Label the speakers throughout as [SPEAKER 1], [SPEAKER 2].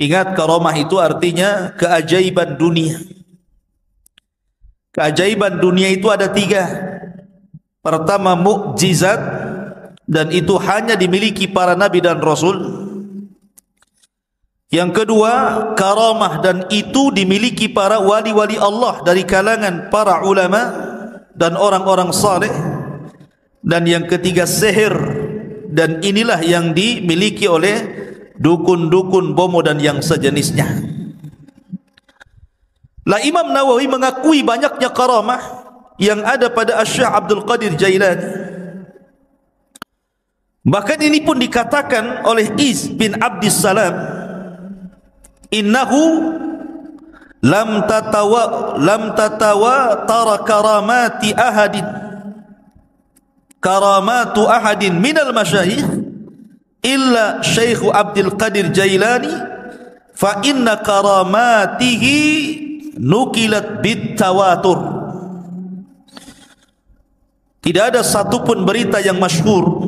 [SPEAKER 1] Ingat, karamah itu artinya keajaiban dunia. Keajaiban dunia itu ada 3. Pertama, mukjizat, dan itu hanya dimiliki para nabi dan rasul. Yang kedua, karamah, dan itu dimiliki para wali-wali Allah dari kalangan para ulama dan orang-orang saleh. Dan yang ketiga, sihir, dan inilah yang dimiliki oleh dukun-dukun, bomo dan yang sejenisnya. Lah Imam Nawawi mengakui banyaknya karamah yang ada pada Syekh Abdul Qadir Jailani. Bahkan ini pun dikatakan oleh Iz bin Abdis Salam, innahu lam tatawa tara karamatu ahadin minal masyayikh illa Syekh Abdul Qadir Jailani, fa inna karamatihi nukilat bitawatur. Tidak ada satupun berita yang masyhur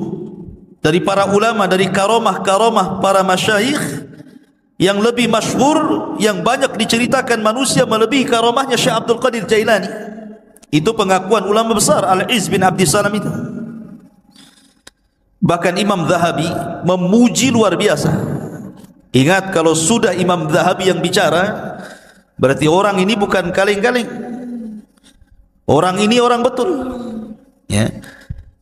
[SPEAKER 1] dari para ulama dari karamah-karamah para masyayikh yang lebih masyhur, yang banyak diceritakan manusia melebihi karamahnya Syekh Abdul Qadir Jailani. Itu pengakuan ulama besar Al-Iz bin Abdis Salam itu. Bahkan Imam Zahabi memuji luar biasa. Ingat, kalau sudah Imam Zahabi yang bicara, berarti orang ini bukan kaleng-kaleng. Orang ini orang betul. Ya.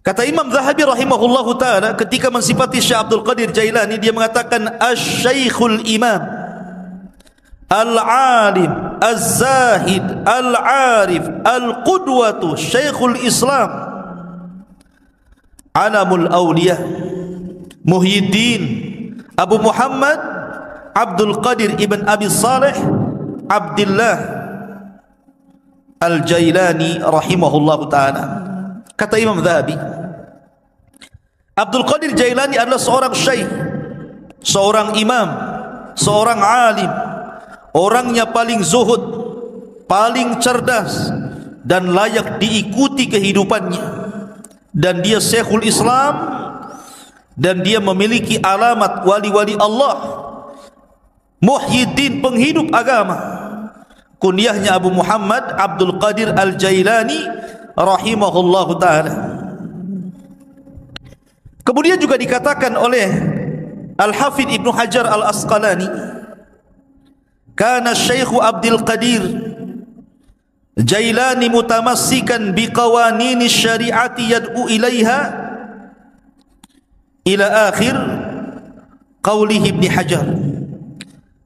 [SPEAKER 1] Kata Imam Zahabi rahimahullahu ta'ala ketika mensifati Syekh Abdul Qadir Jailani, dia mengatakan Asy-Syaikhul Imam Al-Alim Az-Zahid Al-Arif Al-Qudwatu Syekhul Islam Alamul Awliya Muhyiddin Abu Muhammad Abdul Qadir ibn Abi Saleh Abdullah Al-Jailani rahimahullahu ta'ala. Kata Imam Zahabi, Abdul Qadir Jailani adalah seorang syekh, seorang imam, seorang alim, orangnya paling zuhud, paling cerdas, dan layak diikuti kehidupannya. Dan dia Syekhul Islam, dan dia memiliki alamat wali-wali Allah, Muhyiddin, penghidup agama. Kunyahnya Abu Muhammad Abdul Qadir Al-Jailani rahimahullahu ta'ala. Kemudian juga dikatakan oleh Al-Hafidh Ibnu Hajar Al-Asqalani, kana Syekh Abdul Qadir Jailani mutamassikan biqawanini syariati yad'u ilaiha ila akhir qawlihi Ibnu Hajar.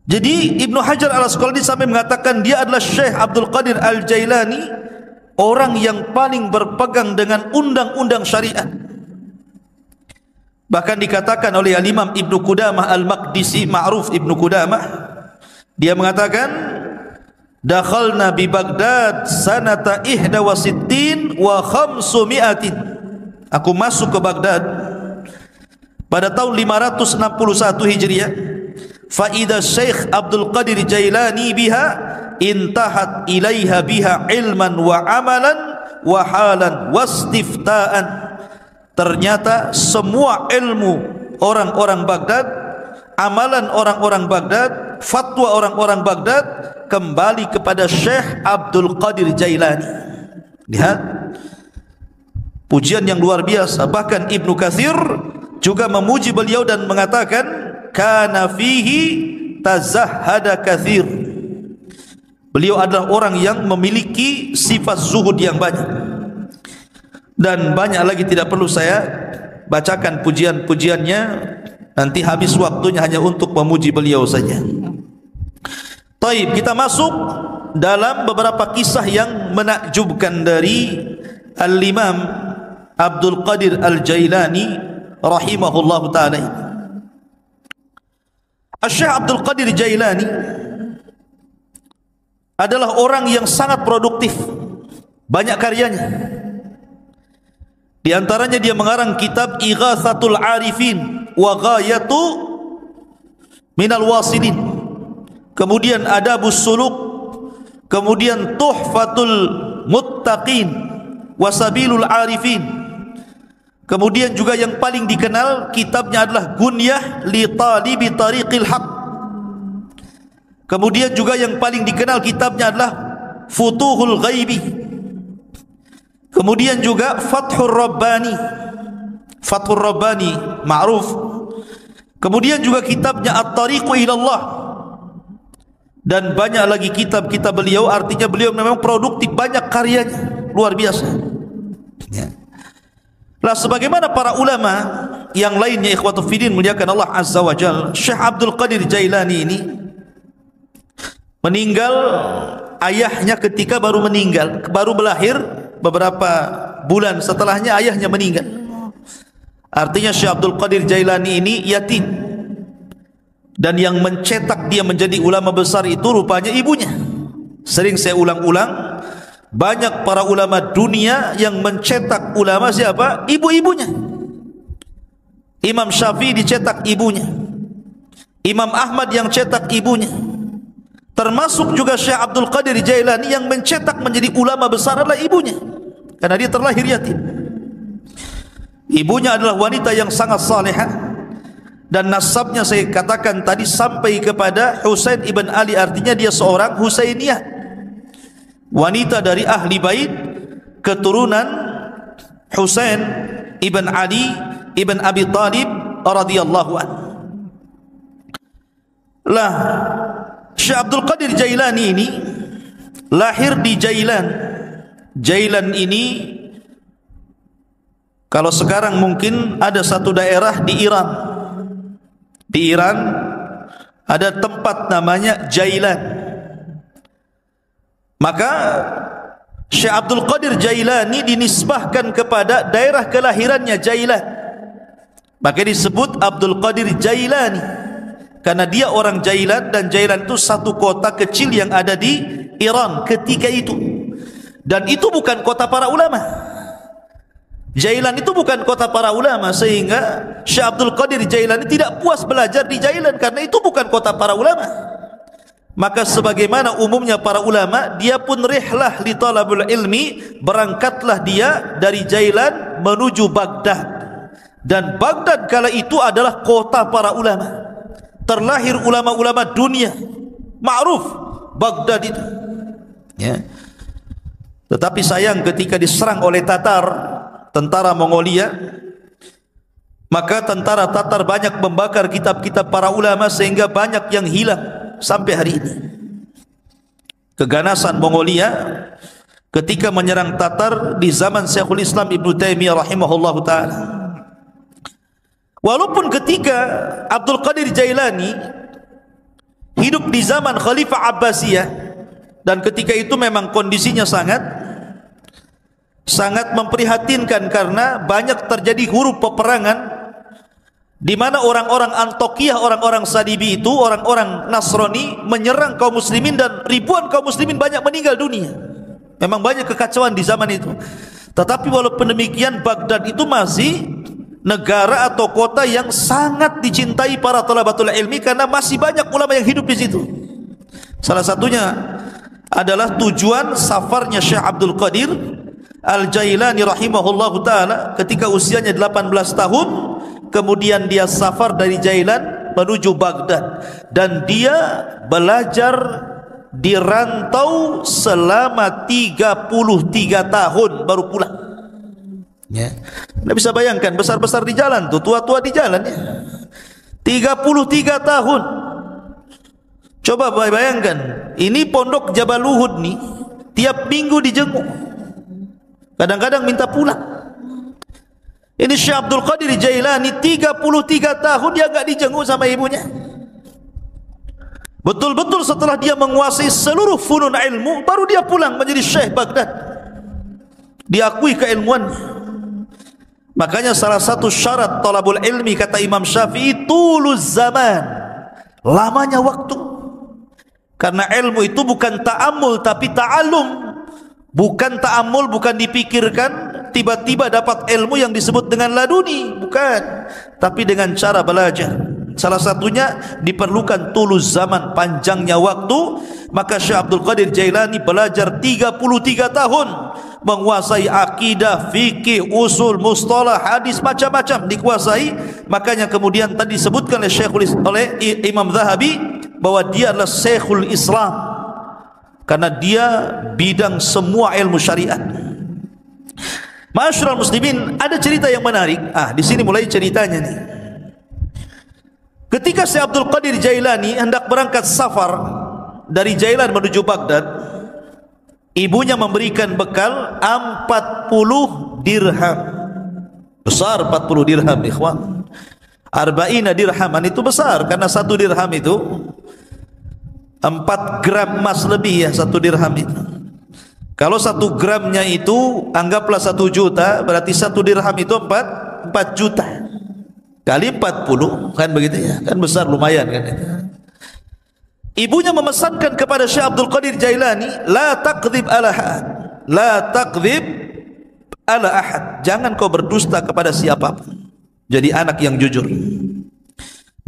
[SPEAKER 1] Jadi Ibnu Hajar Al-Asqalani sampai mengatakan dia adalah Syekh Abdul Qadir Al-Jailani, orang yang paling berpegang dengan undang-undang syariat. Bahkan dikatakan oleh Al-Imam Ibnu Qudamah Al-Maqdisi, ma'ruf Ibnu Qudamah, dia mengatakan dakhalna bi Baghdad sanata 61 wa 500. Aku masuk ke Baghdad pada tahun 561 Hijriah. Fa idza Syekh Abdul Qadir Jailani biha intahat ilaiha biha ilman wa amalan wa halan wastiftaan. Ternyata semua ilmu orang-orang Baghdad, amalan orang-orang Baghdad, fatwa orang-orang Baghdad kembali kepada Syekh Abdul Qadir Jailani. Lihat pujian yang luar biasa. Bahkan Ibnu Katsir juga memuji beliau dan mengatakan kana fihi tazahhada katsir. Beliau adalah orang yang memiliki sifat zuhud yang banyak. Dan banyak lagi tidak perlu saya bacakan pujian-pujiannya, nanti habis waktunya hanya untuk memuji beliau saja. Taib, kita masuk dalam beberapa kisah yang menakjubkan dari Al-Imam Abdul Qadir Al-Jailani rahimahullahu ta'ala. Syekh Abdul Qadir Jailani adalah orang yang sangat produktif, banyak karyanya. Di antaranya dia mengarang kitab Ighatsatul Arifin wa Ghayatu Minal Wasilin, kemudian Adabus Suluk, kemudian Tuhfatul Muttaqin wa Sabilul Arifin, kemudian juga yang paling dikenal kitabnya adalah Gunyah li Talibi Tariqil Haq. Kemudian juga yang paling dikenal kitabnya adalah Futuhul Ghaibi. Kemudian juga Fathur Rabbani. Fathur Rabbani ma'ruf. Kemudian juga kitabnya At-Tariqu Ilallah. Dan banyak lagi kitab-kitab beliau. Artinya beliau memang produktif, banyak karyanya, luar biasa ya. Lah sebagaimana para ulama yang lainnya, ikhwatu fiddin muliakan Allah Azza wa Jalla, Syekh Abdul Qadir Jailani ini meninggal, ayahnya ketika baru meninggal, baru melahir beberapa bulan setelahnya ayahnya meninggal. Artinya Syekh Abdul Qadir Jailani ini yatim, dan yang mencetak dia menjadi ulama besar itu rupanya ibunya. Sering saya ulang-ulang, banyak para ulama dunia yang mencetak ulama siapa? Ibu-ibunya. Imam Syafi'i dicetak ibunya, Imam Ahmad yang cetak ibunya. Termasuk juga Syekh Abdul Qadir Jailani yang mencetak menjadi ulama besar adalah ibunya, karena dia terlahir yatim. Ibunya adalah wanita yang sangat salihah, dan nasabnya saya katakan tadi sampai kepada Husain ibn Ali, artinya dia seorang Husainiyah, wanita dari ahli bait, keturunan Husain ibn Ali ibn Abi Talib radhiyallahu anhu. Lah Syekh Abdul Qadir Jailani ini lahir di Jailan. Jailan ini kalau sekarang mungkin ada satu daerah di Iran. Di Iran ada tempat namanya Jailan. Maka Syekh Abdul Qadir Jailani dinisbahkan kepada daerah kelahirannya Jailan. Maka disebut Abdul Qadir Jailani, karena dia orang Jailan, dan Jailan itu satu kota kecil yang ada di Iran ketika itu. Dan itu bukan kota para ulama. Jailan itu bukan kota para ulama, sehingga Syekh Abdul Qadir Jailani tidak puas belajar di Jailan karena itu bukan kota para ulama. Maka sebagaimana umumnya para ulama, dia pun rihlah li talabul ilmi, berangkatlah dia dari Jailan menuju Baghdad. Dan Baghdad kala itu adalah kota para ulama. Terlahir ulama-ulama dunia, ma'ruf Baghdad itu ya. Tetapi sayang ketika diserang oleh Tatar, tentara Mongolia, maka tentara Tatar banyak membakar kitab-kitab para ulama sehingga banyak yang hilang sampai hari ini. Keganasan Mongolia ketika menyerang Tatar di zaman Syekhul Islam Ibnu Taimiyah rahimahullahu taala. Walaupun ketika Abdul Qadir Jailani hidup di zaman Khalifah Abbasiyah, dan ketika itu memang kondisinya sangat memprihatinkan karena banyak terjadi huru peperangan, di mana orang-orang Antokiyah, orang-orang Sadibi itu, orang-orang Nasrani menyerang kaum muslimin, dan ribuan kaum muslimin banyak meninggal dunia. Memang banyak kekacauan di zaman itu. Tetapi walaupun demikian, Baghdad itu masih negara atau kota yang sangat dicintai para talabatul ilmi karena masih banyak ulama yang hidup di situ. Salah satunya adalah tujuan safarnya Syekh Abdul Qadir Al-Jailani rahimahullahu taala ketika usianya 18 tahun, kemudian dia safar dari Jailan menuju Baghdad, dan dia belajar di rantau selama 33 tahun baru pulang ya. Anda bisa bayangkan, besar-besar di jalan tuh, tua-tua di jalan ya. 33 tahun. Coba bayangkan, ini pondok Jabal Uhud nih, tiap minggu dijenguk, kadang-kadang minta pulang. Ini Syekh Abdul Qadir Jailani 33 tahun dia enggak dijenguk sama ibunya. Betul-betul setelah dia menguasai seluruh funun ilmu, baru dia pulang menjadi Syekh Baghdad, diakui keilmuannya. Makanya salah satu syarat talabul ilmi kata Imam Syafi'i, tuluz zaman, lamanya waktu. Karena ilmu itu bukan ta'ammul tapi ta'allum. Bukan ta'ammul, bukan dipikirkan tiba-tiba dapat ilmu yang disebut dengan laduni, bukan, tapi dengan cara belajar. Salah satunya diperlukan tuluz zaman, panjangnya waktu. Maka Syekh Abdul Qadir Jailani belajar 33 tahun, menguasai akidah, fikih, usul, mustalah, hadis, macam-macam dikuasai. Makanya kemudian tadi disebutkan oleh Imam Zahabi bahwa dia adalah Syekhul Islam karena dia bidang semua ilmu syariat. Ma'asyiral muslimin, ada cerita yang menarik. Di sini mulai ceritanya nih. Ketika Syekh Abdul Qadir Jailani hendak berangkat safar dari Jailan menuju Baghdad, ibunya memberikan bekal 40 dirham. Besar 40 dirham, ikhwan. Arba'ina dirhaman itu besar, karena 1 dirham itu 4 gram emas lebih ya, 1 dirham itu. Kalau 1 gramnya itu anggaplah 1 juta, berarti 1 dirham itu 4 juta kali 40, kan begitu ya, kan besar, lumayan kan itu. Ibunya memesankan kepada Syekh Abdul Qadir Jailani, la taqdzib ala ahad, la taqdzib ala ahad, jangan kau berdusta kepada siapapun, jadi anak yang jujur.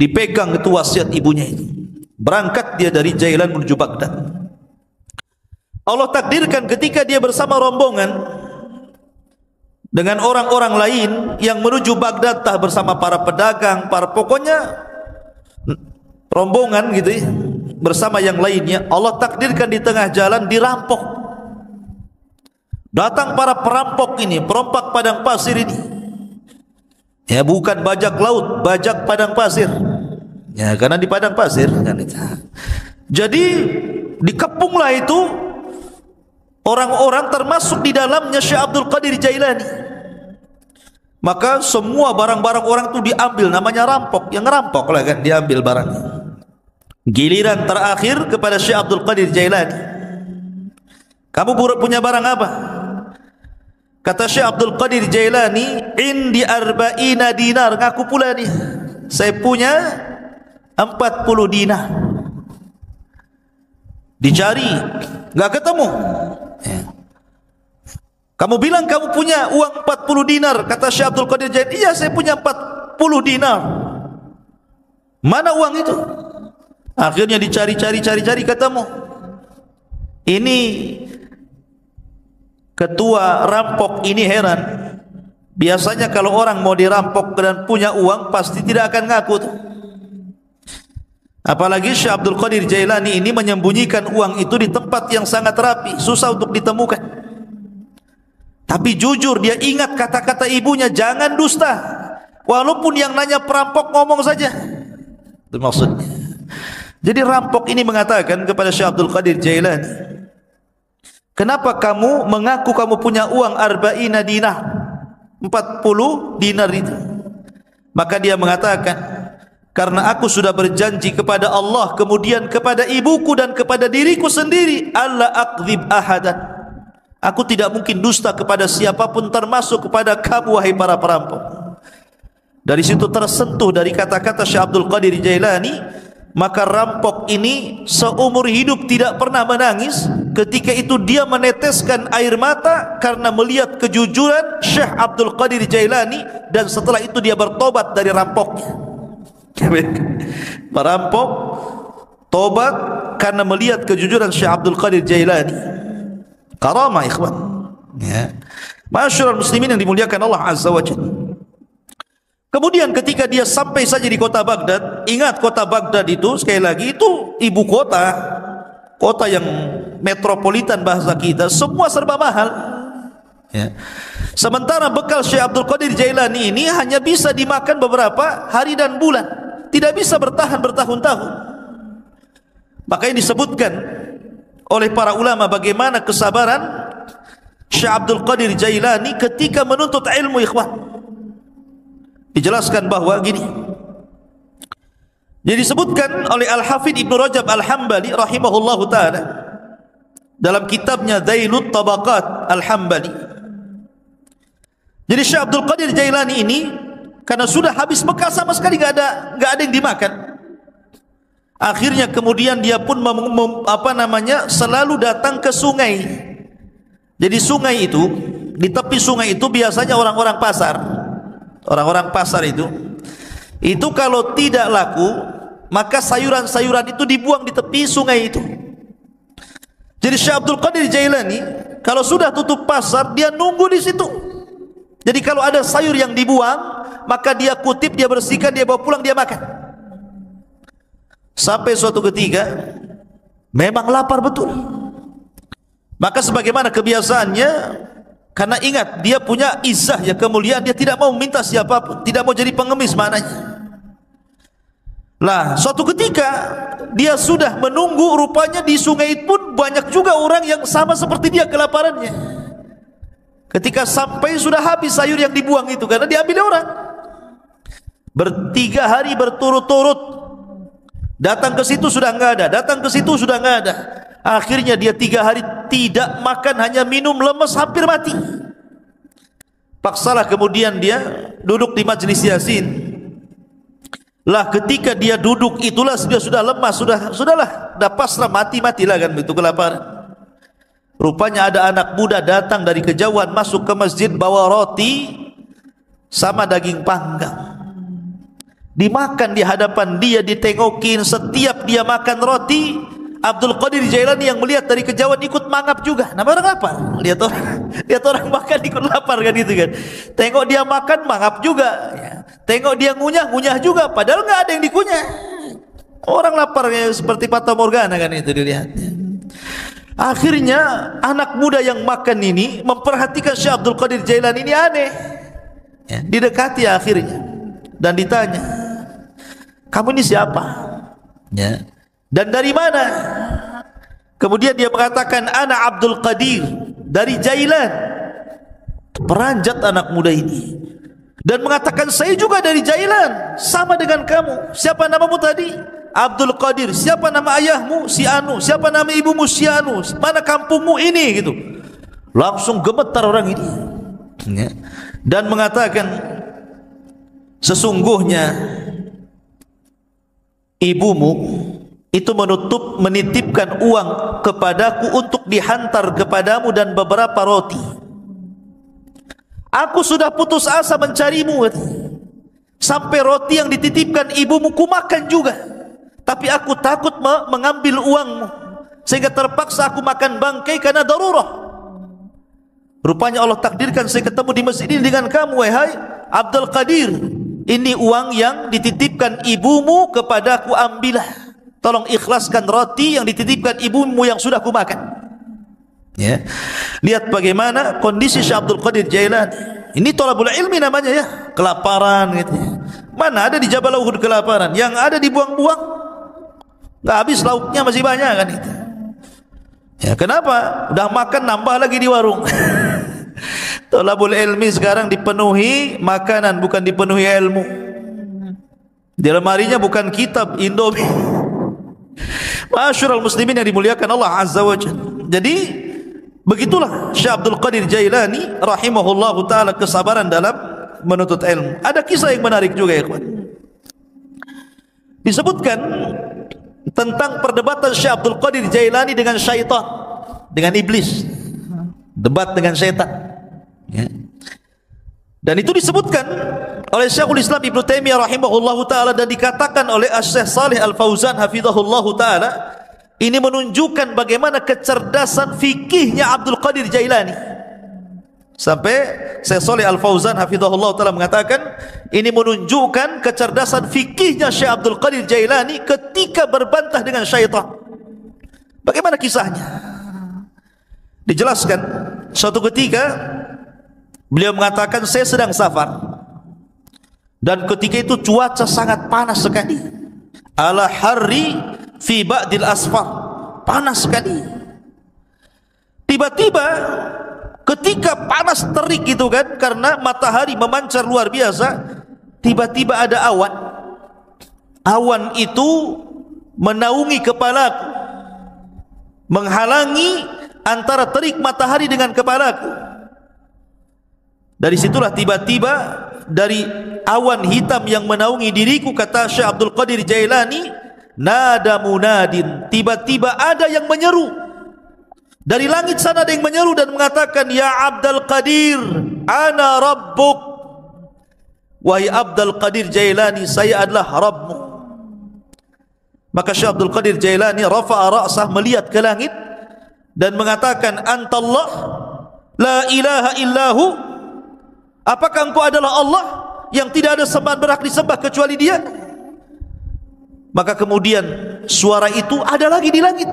[SPEAKER 1] Dipegang itu wasiat ibunya itu. Berangkat dia dari Jailan menuju Baghdad. Allah takdirkan ketika dia bersama rombongan dengan orang-orang lain yang menuju Baghdad, tah bersama para pedagang, para pokoknya rombongan gitu ya, bersama yang lainnya, Allah takdirkan di tengah jalan dirampok. Datang para perampok ini, perompak padang pasir ini. Ya, bukan bajak laut, bajak padang pasir. Ya, karena di padang pasir kan itu. Jadi dikepunglah itu orang-orang, termasuk di dalamnya Syekh Abdul Qadir Jailani. Maka semua barang-barang orang itu diambil, namanya rampok. Yang ngerampok lah kan, diambil barangnya. Giliran terakhir kepada Syekh Abdul Qadir Jailani. Kamu punya barang apa? Kata Syekh Abdul Qadir Jailani, indi arba'ina dinar. Ngaku pula nih, saya punya 40 dinar. Dicari, nggak ketemu. Kamu bilang kamu punya uang 40 dinar. Kata Syekh Abdul Qadir Jailani, iya saya punya 40 dinar. Mana uang itu? Akhirnya dicari-cari ketemu. Ini ketua rampok ini heran. Biasanya kalau orang mau dirampok dan punya uang, pasti tidak akan ngaku tuh. Apalagi Syekh Abdul Qadir Jailani ini menyembunyikan uang itu di tempat yang sangat rapi, susah untuk ditemukan. Tapi jujur dia ingat kata-kata ibunya, jangan dusta. Walaupun yang nanya perampok ngomong saja. Itu maksudnya. Jadi rampok ini mengatakan kepada Syekh Abdul Qadir Jailani, kenapa kamu mengaku kamu punya uang arba'ina dinar, 40 dinar itu? Maka dia mengatakan, karena aku sudah berjanji kepada Allah, kemudian kepada ibuku dan kepada diriku sendiri, alla aqdzib ahadan, aku tidak mungkin dusta kepada siapapun, termasuk kepada kamu wahai para perampok. Dari situ tersentuh dari kata-kata Syekh Abdul Qadir Jailani. Maka rampok ini seumur hidup tidak pernah menangis. Ketika itu dia meneteskan air mata karena melihat kejujuran Syekh Abdul Qadir Jailani, dan setelah itu dia bertobat dari rampoknya. Perampok tobat karena melihat kejujuran Syekh Abdul Qadir Jailani. Karamah ikhwan ya. Ma'asyiral muslimin yang dimuliakan Allah Azza wa Jalla. Kemudian ketika dia sampai saja di kota Baghdad, ingat kota Baghdad itu sekali lagi itu ibu kota, kota yang metropolitan bahasa kita, semua serba mahal ya. Sementara bekal Syekh Abdul Qadir Jailani ini hanya bisa dimakan beberapa hari dan bulan, tidak bisa bertahan bertahun-tahun. Makanya disebutkan oleh para ulama bagaimana kesabaran Syekh Abdul Qadir Jailani ketika menuntut ilmu ikhwan. Dijelaskan bahwa gini. Jadi disebutkan oleh Al-Hafidh Ibnu Rajab Al-Hambali rahimahullahu taala dalam kitabnya Dzailut Tabaqat Al-Hambali. Jadi Syekh Abdul Qadir Jailani ini karena sudah habis bekal sama sekali, enggak ada yang dimakan. Akhirnya kemudian dia pun selalu datang ke sungai. Jadi sungai itu, di tepi sungai itu biasanya orang-orang pasar. Orang-orang pasar itu kalau tidak laku, maka sayuran-sayuran itu dibuang di tepi sungai itu. Jadi Syekh Abdul Qadir Jailani kalau sudah tutup pasar, dia nunggu di situ. Jadi kalau ada sayur yang dibuang, maka dia kutip, dia bersihkan, dia bawa pulang, dia makan. Sampai suatu ketika memang lapar betul. Maka sebagaimana kebiasaannya, karena ingat dia punya izzah ya, kemuliaan, dia tidak mau minta siapapun, tidak mau jadi pengemis maknanya. Lah, suatu ketika dia sudah menunggu, rupanya di sungai pun banyak juga orang yang sama seperti dia kelaparannya. Ketika sampai sudah habis sayur yang dibuang itu karena diambil orang. 3 hari berturut-turut datang ke situ sudah enggak ada, datang ke situ sudah enggak ada. Akhirnya dia 3 hari tidak makan, hanya minum, lemes, hampir mati. Paksalah kemudian dia duduk di majlis Yasin. Lah ketika dia duduk itulah dia sudah lemas, sudahlah, dah pasrah, matilah kan begitu kelaparan. Rupanya ada anak muda datang dari kejauhan masuk ke masjid bawa roti sama daging panggang. Dimakan di hadapan dia, ditengokin. Setiap dia makan roti, Abdul Qadir Jailani yang melihat dari kejauhan ikut mangap juga. Nama orang lapar. Lihat orang makan ikut lapar kan itu kan. Tengok dia makan mangap juga. Tengok dia ngunyah juga. Padahal nggak ada yang dikunyah. Orang lapar seperti Fata Morgana kan itu dilihat. Akhirnya anak muda yang makan ini memperhatikan Syekh Abdul Qadir Jailani ini aneh. Didekati akhirnya dan ditanya, kamu ini siapa? Dan dari mana? Kemudian dia mengatakan, ana Abdul Qadir dari Jailan. Peranjat anak muda ini dan mengatakan, saya juga dari Jailan, sama dengan kamu. Siapa namamu tadi? Abdul Qadir. Siapa nama ayahmu? Si Anu. Siapa nama ibumu? Si Anu. Mana kampungmu ini? Gitu. Langsung gemetar orang ini dan mengatakan, sesungguhnya ibumu itu menitipkan uang kepadaku untuk dihantar kepadamu dan beberapa roti. Aku sudah putus asa mencarimu, sampai roti yang dititipkan ibumu kumakan juga, tapi aku takut mengambil uangmu, sehingga terpaksa aku makan bangkai karena darurah. Rupanya Allah takdirkan saya ketemu di masjid ini dengan kamu, wahai Abdul Qadir. Ini uang yang dititipkan ibumu kepadaku, ambillah. Tolong ikhlaskan roti yang dititipkan ibumu yang sudah kumakan. Ya. Lihat bagaimana kondisi Syekh Abdul Qadir Jailani. Ini thalabul ilmi namanya ya, kelaparan gitu. Mana ada di Jabal Uhud kelaparan, yang ada dibuang-buang. Enggak habis lauknya masih banyak kan itu. Ya, kenapa? Udah makan nambah lagi di warung. Thalabul ilmi sekarang dipenuhi makanan, bukan dipenuhi ilmu. Di lemarinya bukan kitab, Indomie. Ma'asyiral muslimin yang dimuliakan Allah Azza wa Jalla. Jadi begitulah Syekh Abdul Qadir Jailani rahimahullahu taala, kesabaran dalam menuntut ilmu. Ada kisah yang menarik juga ya kawan. Disebutkan tentang perdebatan Syekh Abdul Qadir Jailani dengan syaitan, dengan iblis. Debat dengan syaitan. Ya. Dan itu disebutkan oleh Syekhul Islam Ibnu Taimiyah rahimahullahu taala dan dikatakan oleh Syekh Shalih Al Fauzan hafizahullahu taala, ini menunjukkan bagaimana kecerdasan fikihnya Abdul Qadir Jailani. Sampai Syekh Shalih Al Fauzan hafizahullahu taala mengatakan, ini menunjukkan kecerdasan fikihnya Syekh Abdul Qadir Jailani ketika berbantah dengan syaitan. Bagaimana kisahnya? Dijelaskan suatu ketika beliau mengatakan, saya sedang safar dan ketika itu cuaca sangat panas sekali. Ala harri fi ba'dil asfar, panas sekali. Tiba-tiba ketika panas terik gitu kan, karena matahari memancar luar biasa, tiba-tiba ada awan. Awan itu menaungi kepalaku, menghalangi antara terik matahari dengan kepalaku. Dari situlah tiba-tiba dari awan hitam yang menaungi diriku, kata Syekh Abdul Qadir Jailani, nada munadin, tiba-tiba ada yang menyeru dari langit sana, ada yang menyeru dan mengatakan, ya Abdul Qadir, ana rabbuk. Wahai Abdul Qadir Jailani, saya adalah Rabbmu. Maka Syekh Abdul Qadir Jailani rafa'a ra'sah, melihat ke langit dan mengatakan, antallah la ilaha illahu, apakah engkau adalah Allah yang tidak ada sembahan berhak disembah kecuali Dia? Maka kemudian suara itu ada lagi di langit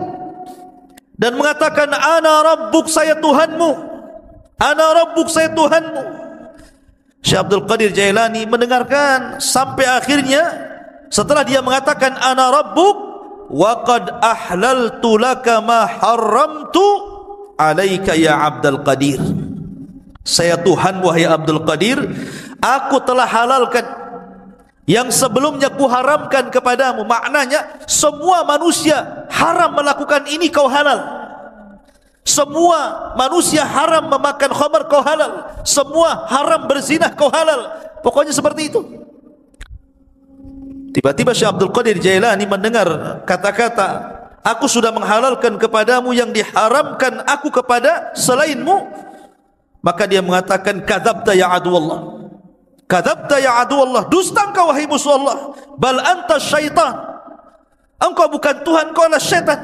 [SPEAKER 1] dan mengatakan, ana rabbuk, saya Tuhanmu, ana rabbuk, saya Tuhanmu. Syekh Abdul Qadir Jailani mendengarkan sampai akhirnya, setelah dia mengatakan ana rabbuk wa qad ahlaltu laka ma haramtu alaika ya Abdul Qadir, saya Tuhanmu wahai Abdul Qadir, aku telah halalkan yang sebelumnya kuharamkan kepadamu. Maknanya semua manusia haram melakukan ini, kau halal. Semua manusia haram memakan khamar, kau halal. Semua haram berzinah, kau halal. Pokoknya seperti itu. Tiba-tiba Syekh Abdul Qadir Jailani mendengar kata-kata, aku sudah menghalalkan kepadamu yang diharamkan aku kepada selainmu. Maka dia mengatakan, kadzabta ya aduwallah, kadzabta ya aduwallah, dusta engkau wahai musuh Allah. Bal anta syaitan, engkau bukan Tuhan, engkau adalah syaitan.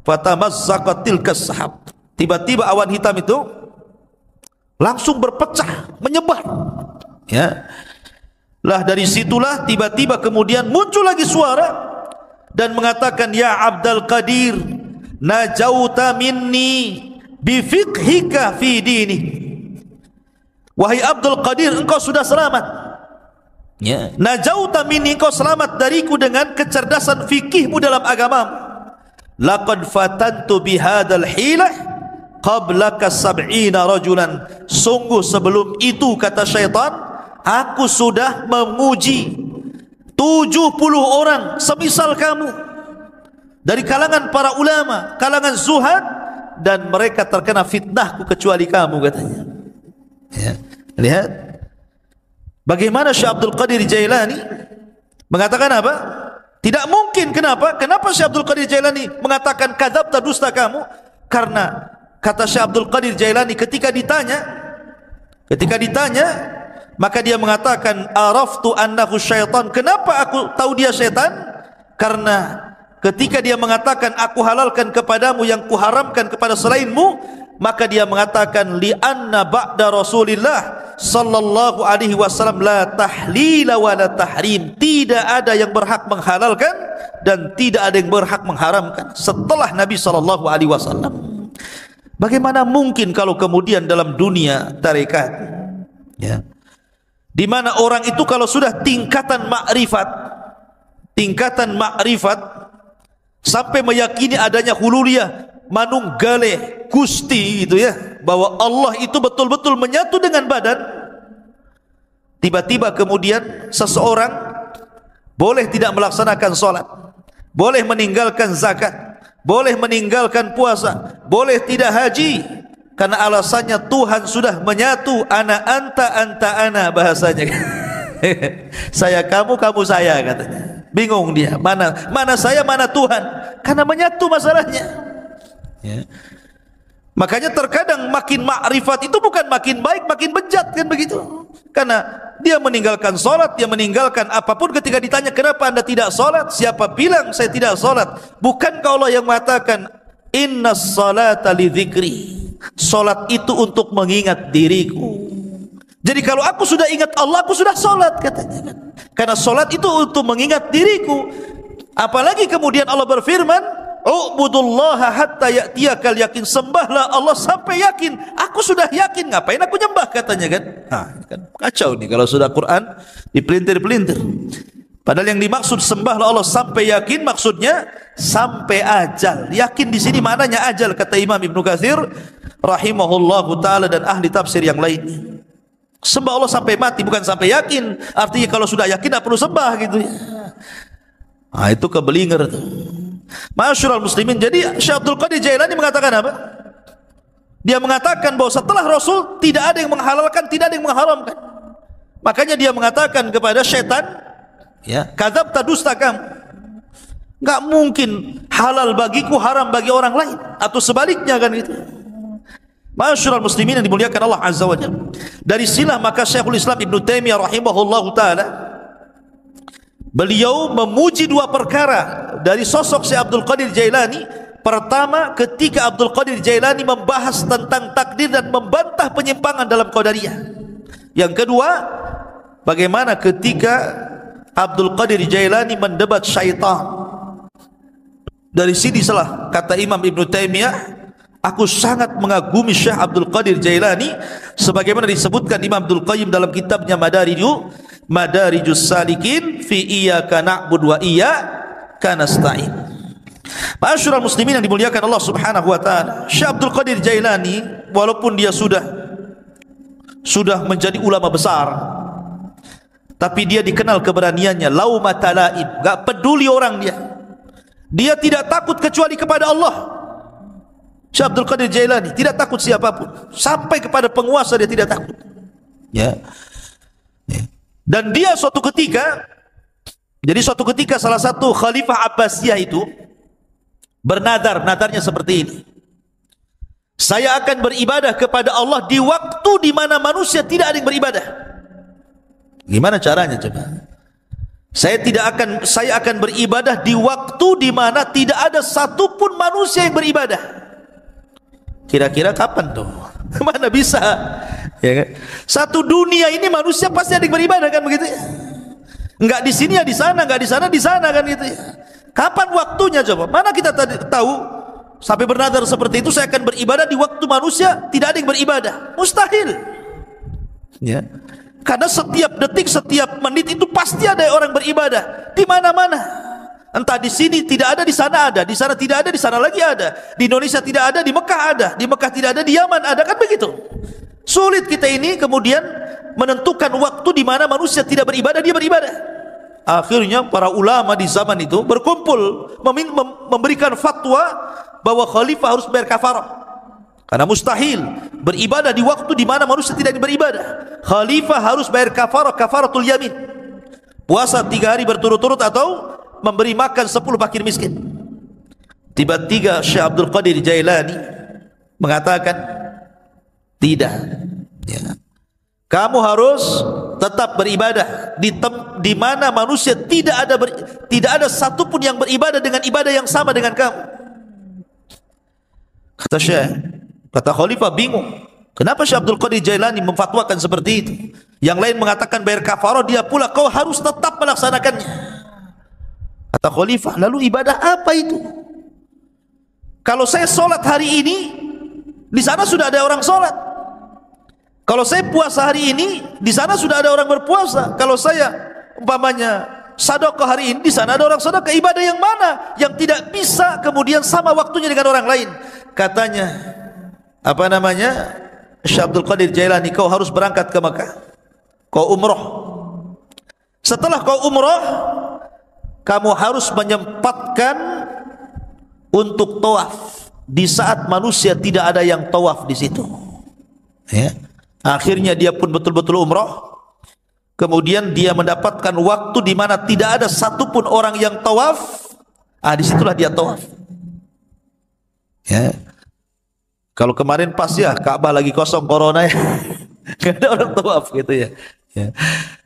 [SPEAKER 1] Fatamazzaqat tilkas sahab, tiba-tiba awan hitam itu langsung berpecah, menyebar, ya. Lah dari situlah tiba-tiba kemudian muncul lagi suara dan mengatakan, ya Abdul Qadir, najauta minni bifiqhika fi dini, wahai Abdul Qadir, engkau sudah selamat, ya. Najauta minni, engkau selamat dariku dengan kecerdasan fikihmu dalam agamamu. Laqad fatantu bihadal hilah qablaka sab'ina rajulan, sungguh sebelum itu, kata syaitan, aku sudah menguji 70 orang semisal kamu dari kalangan para ulama, kalangan zuhad, dan mereka terkena fitnahku kecuali kamu, katanya, ya. Lihat bagaimana Syekh Abdul Qadir Jailani mengatakan apa? Tidak mungkin. Kenapa? Kenapa Syekh Abdul Qadir Jailani mengatakan kadzabta, dusta kamu? Karena kata Syekh Abdul Qadir Jailani, ketika ditanya, maka dia mengatakan, araftu annahu syaitan. Kenapa aku tahu dia syaitan? Karena ketika dia mengatakan aku halalkan kepadamu yang kuharamkan kepada selainmu, maka dia mengatakan, li anna ba'da Rasulillah sallallahu alaihi wasallam la tahlila wa la tahrim, tidak ada yang berhak menghalalkan dan tidak ada yang berhak mengharamkan setelah Nabi sallallahu alaihi wasallam. Bagaimana mungkin kalau kemudian dalam dunia tarekat, ya, di mana orang itu kalau sudah tingkatan makrifat sampai meyakini adanya hululiyah, manunggale, gusti, gitu ya, bahwa Allah itu betul-betul menyatu dengan badan, tiba-tiba kemudian seseorang boleh tidak melaksanakan sholat, boleh meninggalkan zakat, boleh meninggalkan puasa, boleh tidak haji, karena alasannya Tuhan sudah menyatu, ana anta anta ana, bahasanya. Saya kamu, kamu saya, katanya. Bingung dia, mana saya, mana Tuhan, karena menyatu masalahnya, ya. Makanya terkadang makin makrifat itu bukan makin baik, makin bejat, kan begitu. Karena dia meninggalkan sholat, dia meninggalkan apapun. Ketika ditanya kenapa anda tidak sholat, siapa bilang saya tidak sholat? Bukankah Allah yang mengatakan, inna sholata li dzikri, sholat itu untuk mengingat diriku. Jadi kalau aku sudah ingat Allah, aku sudah sholat, katanya. Karena sholat itu untuk mengingat diriku. Apalagi kemudian Allah berfirman, u'budullaha hatta ya'tiyakal yakin, sembahlah Allah sampai yakin. Aku sudah yakin, ngapain aku nyembah, katanya, kan. Nah, kan kacau nih kalau sudah Quran dipelintir-pelintir. Padahal yang dimaksud sembahlah Allah sampai yakin, maksudnya sampai ajal. Yakin di sini maknanya ajal, kata Imam Ibnu Katsir rahimahullahu taala dan ahli tafsir yang lainnya. Sembah Allah sampai mati, bukan sampai yakin. Artinya kalau sudah yakin tidak perlu sembah, gitu ya. Nah, itu kebelinger tuh. Ma'asyiral muslimin, jadi Syekh Abdul Qadir Jailani mengatakan apa? Dia mengatakan bahwa setelah Rasul tidak ada yang menghalalkan, tidak ada yang mengharamkan. Makanya dia mengatakan kepada syaitan, ya, kadzabta, dusta kamu. Enggak mungkin halal bagiku, haram bagi orang lain, atau sebaliknya, kan gitu. Ma'asyiral muslimin yang dimuliakan Allah Azza wa Jalla. Dari silah maka Syekhul Islam Ibnu Taimiyah rahimahullahu taala, beliau memuji dua perkara dari sosok Syekh Abdul Qadir Jailani. Pertama, ketika Abdul Qadir Jailani membahas tentang takdir dan membantah penyimpangan dalam Qadariyah. Yang kedua, bagaimana ketika Abdul Qadir Jailani mendebat syaitan. Dari sini salah kata Imam Ibn Taimiyah, aku sangat mengagumi Syekh Abdul Qadir Jailani sebagaimana disebutkan Imam Abdul Qayyim dalam kitabnya Madarijus Salikin fi iyyaka na'budu wa iyyaka nasta'in. Ma'asyiral muslimin yang dimuliakan Allah Subhanahu wa taala, Syekh Abdul Qadir Jailani walaupun dia sudah menjadi ulama besar, tapi dia dikenal keberaniannya, laumata laim, enggak peduli orang dia. Dia tidak takut kecuali kepada Allah. Syekh Abdul Qadir Jailani tidak takut siapapun, sampai kepada penguasa dia tidak takut. Ya. Dan dia suatu ketika salah satu Khalifah Abbasiyah itu bernadar, nadarnya seperti ini. Saya akan beribadah kepada Allah di waktu di mana manusia tidak ada yang beribadah. Gimana caranya coba? Saya akan beribadah di waktu di mana tidak ada satupun manusia yang beribadah. Kira-kira kapan tuh? Mana bisa? Ya kan? Satu dunia ini manusia pasti ada yang beribadah kan begitu ya? Enggak di sini ya di sana, enggak di sana di sana kan gitu ya. Kapan waktunya coba? Mana kita tahu sampai bernadar seperti itu, saya akan beribadah di waktu manusia tidak ada yang beribadah. Mustahil. Ya. Karena setiap detik, setiap menit itu pasti ada orang beribadah di mana-mana. Entah di sini tidak ada, di sana ada, di sana tidak ada, di sana lagi ada. Di Indonesia tidak ada, di Mekah ada, di Mekah tidak ada, di Yaman ada, kan begitu. Sulit kita ini kemudian menentukan waktu di mana manusia tidak beribadah, dia beribadah. Akhirnya para ulama di zaman itu berkumpul memberikan fatwa bahwa khalifah harus bayar kafarah. Karena mustahil beribadah di waktu di mana manusia tidak beribadah. Khalifah harus bayar kafarah, kafaratul yamin. Puasa 3 hari berturut-turut atau memberi makan 10 fakir miskin. Tiba-tiba Syekh Abdul Qadir Jailani mengatakan, tidak. Ya. Kamu harus tetap beribadah di mana manusia tidak ada satupun yang beribadah dengan ibadah yang sama dengan kamu. Kata Khalifah bingung, kenapa Syekh Abdul Qadir Jailani memfatwakan seperti itu? Yang lain mengatakan bayar kafarah, dia pula kau harus tetap melaksanakannya. Kata Khalifah, lalu ibadah apa itu? Kalau saya solat hari ini, di sana sudah ada orang solat. Kalau saya puasa hari ini, di sana sudah ada orang berpuasa. Kalau saya umpamanya sedekah hari ini, di sana ada orang sedekah. Ibadah yang mana yang tidak bisa kemudian sama waktunya dengan orang lain? Katanya, Syekh Abdul Qadir Jailani, kau harus berangkat ke Mekah, kau umroh. Setelah kau umroh, kamu harus menyempatkan untuk tawaf di saat manusia tidak ada yang tawaf di situ. Ya. Akhirnya dia pun betul-betul umroh. Kemudian dia mendapatkan waktu di mana tidak ada satupun orang yang tawaf. Disitulah dia tawaf. Ya. Kalau kemarin pas ya Ka'bah lagi kosong corona ya, nggak ada orang tawaf gitu ya. Ya.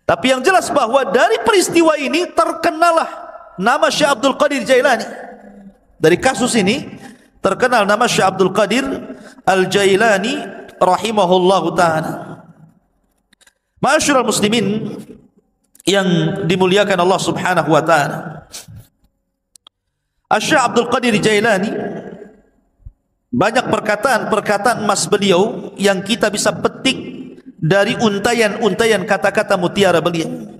[SPEAKER 1] Tapi yang jelas bahwa dari peristiwa ini terkenalah nama Syekh Abdul Qadir Jailani. Dari kasus ini terkenal nama Syekh Abdul Qadir Al-Jailani rahimahullahu ta'ala. Ma'asyiral muslimin yang dimuliakan Allah Subhanahu wa ta'ala, Syekh Abdul Qadir Jailani banyak perkataan-perkataan emas beliau yang kita bisa petik dari untayan-untayan kata-kata mutiara beliau.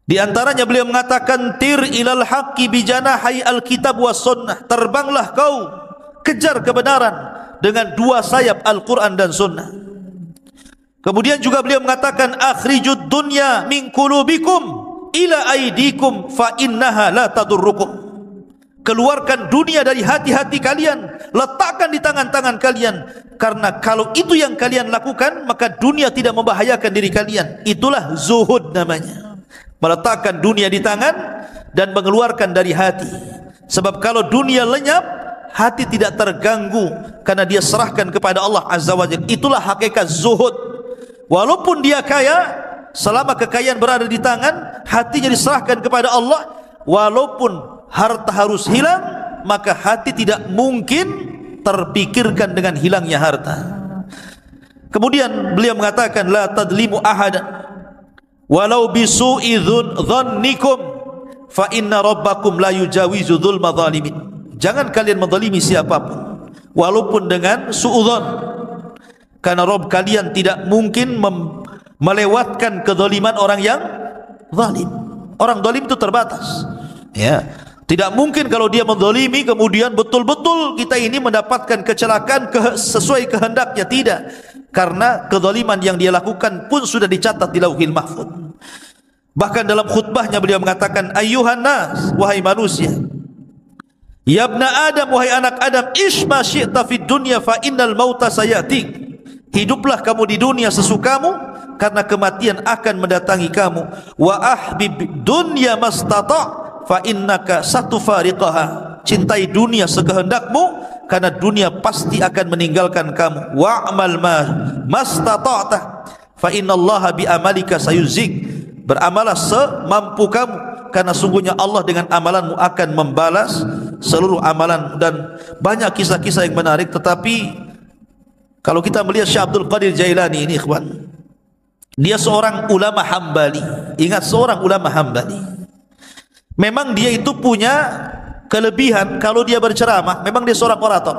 [SPEAKER 1] Di antaranya beliau mengatakan, tir ilal haqqi bijanahai alkitab was sunnah. Terbanglah kau kejar kebenaran dengan 2 sayap Al-Quran dan sunnah. Kemudian juga beliau mengatakan, akhrijud dunya min qulubikum ila aidikum fa innaha la tadurrukum. Keluarkan dunia dari hati-hati kalian, letakkan di tangan-tangan kalian, karena kalau itu yang kalian lakukan, maka dunia tidak membahayakan diri kalian. Itulah zuhud namanya, meletakkan dunia di tangan dan mengeluarkan dari hati. Sebab kalau dunia lenyap, hati tidak terganggu karena dia serahkan kepada Allah Azza wa Jalla. Itulah hakikat zuhud. Walaupun dia kaya, selama kekayaan berada di tangan, hatinya diserahkan kepada Allah. Walaupun harta harus hilang, maka hati tidak mungkin terpikirkan dengan hilangnya harta. Kemudian beliau mengatakan, la tadlimu ahadan walau bisu'i dhannikum fa inna rabbakum la yujawizu dzulma zalimin. Jangan kalian menzalimi siapapun walaupun dengan suudzon, karena Rabb kalian tidak mungkin melewatkan kezaliman orang yang zalim. Orang zalim itu terbatas, ya. Tidak mungkin kalau dia menzalimi kemudian betul-betul kita ini mendapatkan kecelakaan sesuai kehendaknya. Tidak, karena kezaliman yang dia lakukan pun sudah dicatat di Lauhil Mahfuz. Bahkan dalam khutbahnya beliau mengatakan, ayyuhan nas, wahai manusia, ya ibna Adam, wahai anak Adam, ish ma syi'ta fid dunya fa innal mauta sayatik. Hiduplah kamu di dunia sesukamu, karena kematian akan mendatangi kamu. Wa ahbib dunya mastata' fa innaka satufariqaha. Cintai dunia sekehendakmu, karena dunia pasti akan meninggalkan kamu. Wa'mal mastata'ta fa innallaha bi amalika sayuzik. Beramalah semampu kamu, karena sungguhnya Allah dengan amalanmu akan membalas seluruh amalan. Dan banyak kisah-kisah yang menarik. Tetapi kalau kita melihat Syekh Abdul Qadir Jailani ini, ikhwan, dia seorang ulama Hambali. Ingat, seorang ulama Hambali. Memang dia itu punya kelebihan, kalau dia berceramah, memang dia seorang orator.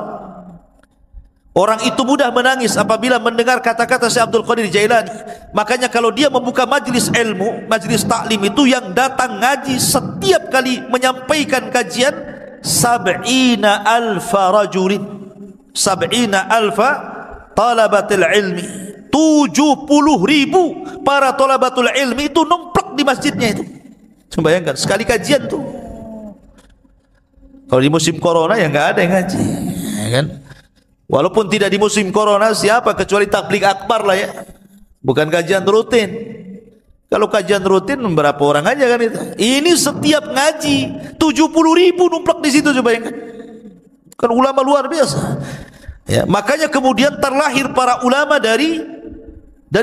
[SPEAKER 1] Orang itu mudah menangis apabila mendengar kata-kata Syekh Abdul Qadir Jailani. Makanya kalau dia membuka majlis ilmu, majlis taklim itu, yang datang ngaji setiap kali menyampaikan kajian 70,000 rajulin, 70,000 talabatul ilmi, 70,000 para talabatul ilmi itu numplak di masjidnya itu. Coba bayangkan, sekali kajian tuh. Kalau di musim corona ya nggak ada yang ngaji, ya kan? Walaupun tidak di musim corona, siapa kecuali tabligh akbar lah ya. Bukan kajian rutin. Kalau kajian rutin berapa orang aja kan itu. Ini setiap ngaji 70,000 numplak di situ, coba bayangkan. Kan ulama luar biasa. Ya, makanya kemudian terlahir para ulama dari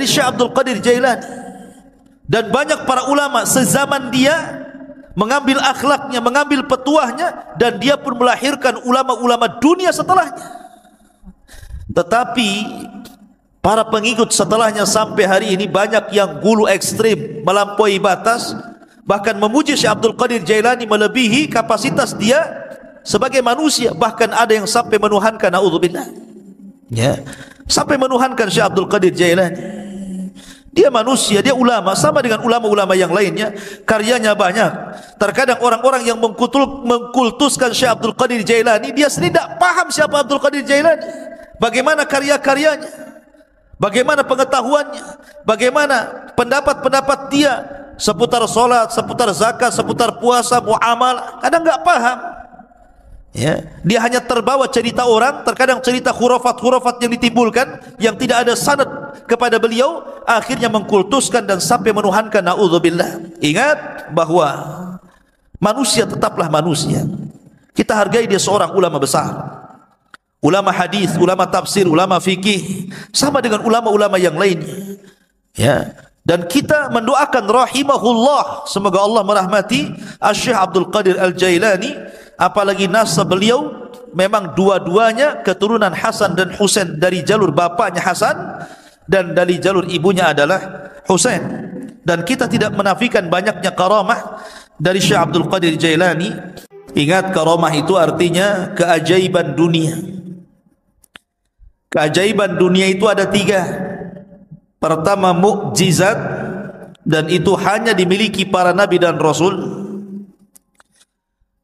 [SPEAKER 1] Syekh Abdul Qadir Jailani. Dan banyak para ulama sezaman dia mengambil akhlaknya, mengambil petuahnya, dan dia pun melahirkan ulama-ulama dunia setelahnya. Tetapi para pengikut setelahnya sampai hari ini banyak yang gulu ekstrim, melampaui batas, bahkan memuji Syekh Abdul Qadir Jailani melebihi kapasitas dia sebagai manusia. Bahkan ada yang sampai menuhankan, naudzubillah, ya, sampai menuhankan Syekh Abdul Qadir Jailani. Dia manusia, dia ulama, sama dengan ulama-ulama yang lainnya, karyanya banyak. Terkadang orang-orang yang mengkultuskan Syekh Abdul Qadir Jailani, dia sendiri tidak paham siapa Abdul Qadir Jailani, bagaimana karya-karyanya, bagaimana pengetahuannya, bagaimana pendapat-pendapat dia seputar solat, seputar zakat, seputar puasa, muamalah. Kadang nggak paham. Ya, dia hanya terbawa cerita orang, terkadang cerita khurafat-khurafat yang ditimbulkan yang tidak ada sanad kepada beliau, akhirnya mengkultuskan dan sampai menuhankan, naudzubillah. Ingat bahwa manusia tetaplah manusia. Kita hargai dia seorang ulama besar, ulama hadis, ulama tafsir, ulama fikih, sama dengan ulama-ulama yang lainnya. Ya, dan kita mendoakan rahimahullah, semoga Allah merahmati Syekh Abdul Qadir Al-Jailani. Apalagi nasab beliau memang dua-duanya keturunan Hasan dan Husain, dari jalur bapaknya Hasan dan dari jalur ibunya adalah Husain. Dan kita tidak menafikan banyaknya karamah dari Syekh Abdul Qadir Jailani. Ingat, karamah itu artinya keajaiban dunia. Keajaiban dunia itu ada 3. Pertama, mukjizat, dan itu hanya dimiliki para nabi dan rasul.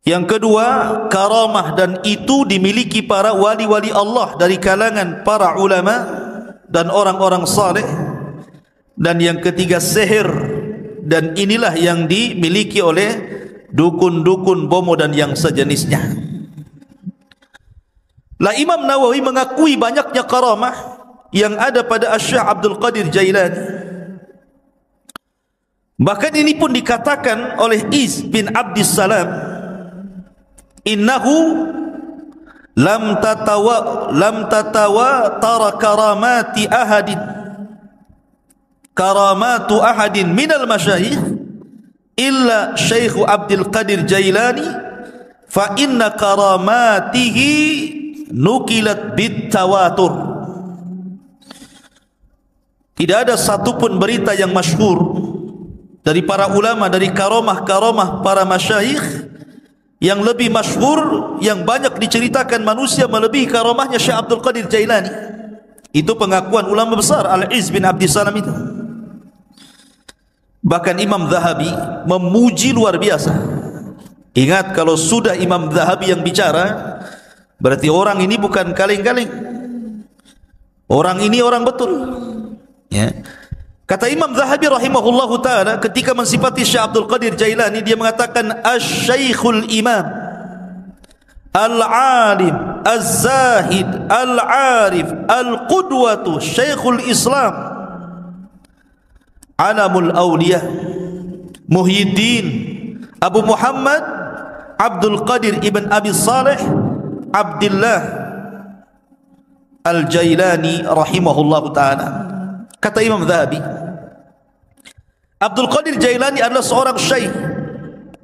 [SPEAKER 1] Yang kedua, karamah, dan itu dimiliki para wali-wali Allah dari kalangan para ulama dan orang-orang saleh. Dan yang ketiga, sihir, dan inilah yang dimiliki oleh dukun-dukun, bomo dan yang sejenisnya. Lah, Imam Nawawi mengakui banyaknya karamah yang ada pada Syekh Abdul Qadir Jailani. Bahkan ini pun dikatakan oleh Iz bin Abdissalam, innahu lam tatawa tara karamatu ahadin minal masyayikh illa Syekh Abdul Qadir Jailani, fa inna karamatihi nukilat bit tawatur. Tidak ada satupun berita yang masyhur dari para ulama, dari karamah-karamah para masyayikh yang lebih masyhur, yang banyak diceritakan manusia melebihi karamahnya Syekh Abdul Qadir Jailani. Itu pengakuan ulama besar Al-Izz bin Abdissalam itu. Bahkan Imam Zahabi memuji luar biasa. Ingat, kalau sudah Imam Zahabi yang bicara, berarti orang ini bukan kaleng-kaleng. Orang ini orang betul. Ya. Kata Imam Zahabi rahimahullahu ta'ala ketika mensifati Syekh Abdul Qadir Jailani, dia mengatakan Asy-Syaikhul Imam Al-Alim Az-Zahid Al-Arif Al-Qudwatu Syekhul Islam Alamul Awliya Muhyiddin Abu Muhammad Abdul Qadir Ibn Abi Saleh Abdullah Al-Jailani rahimahullahu ta'ala. Kata Imam Zahabi, Abdul Qadir Jailani adalah seorang syekh,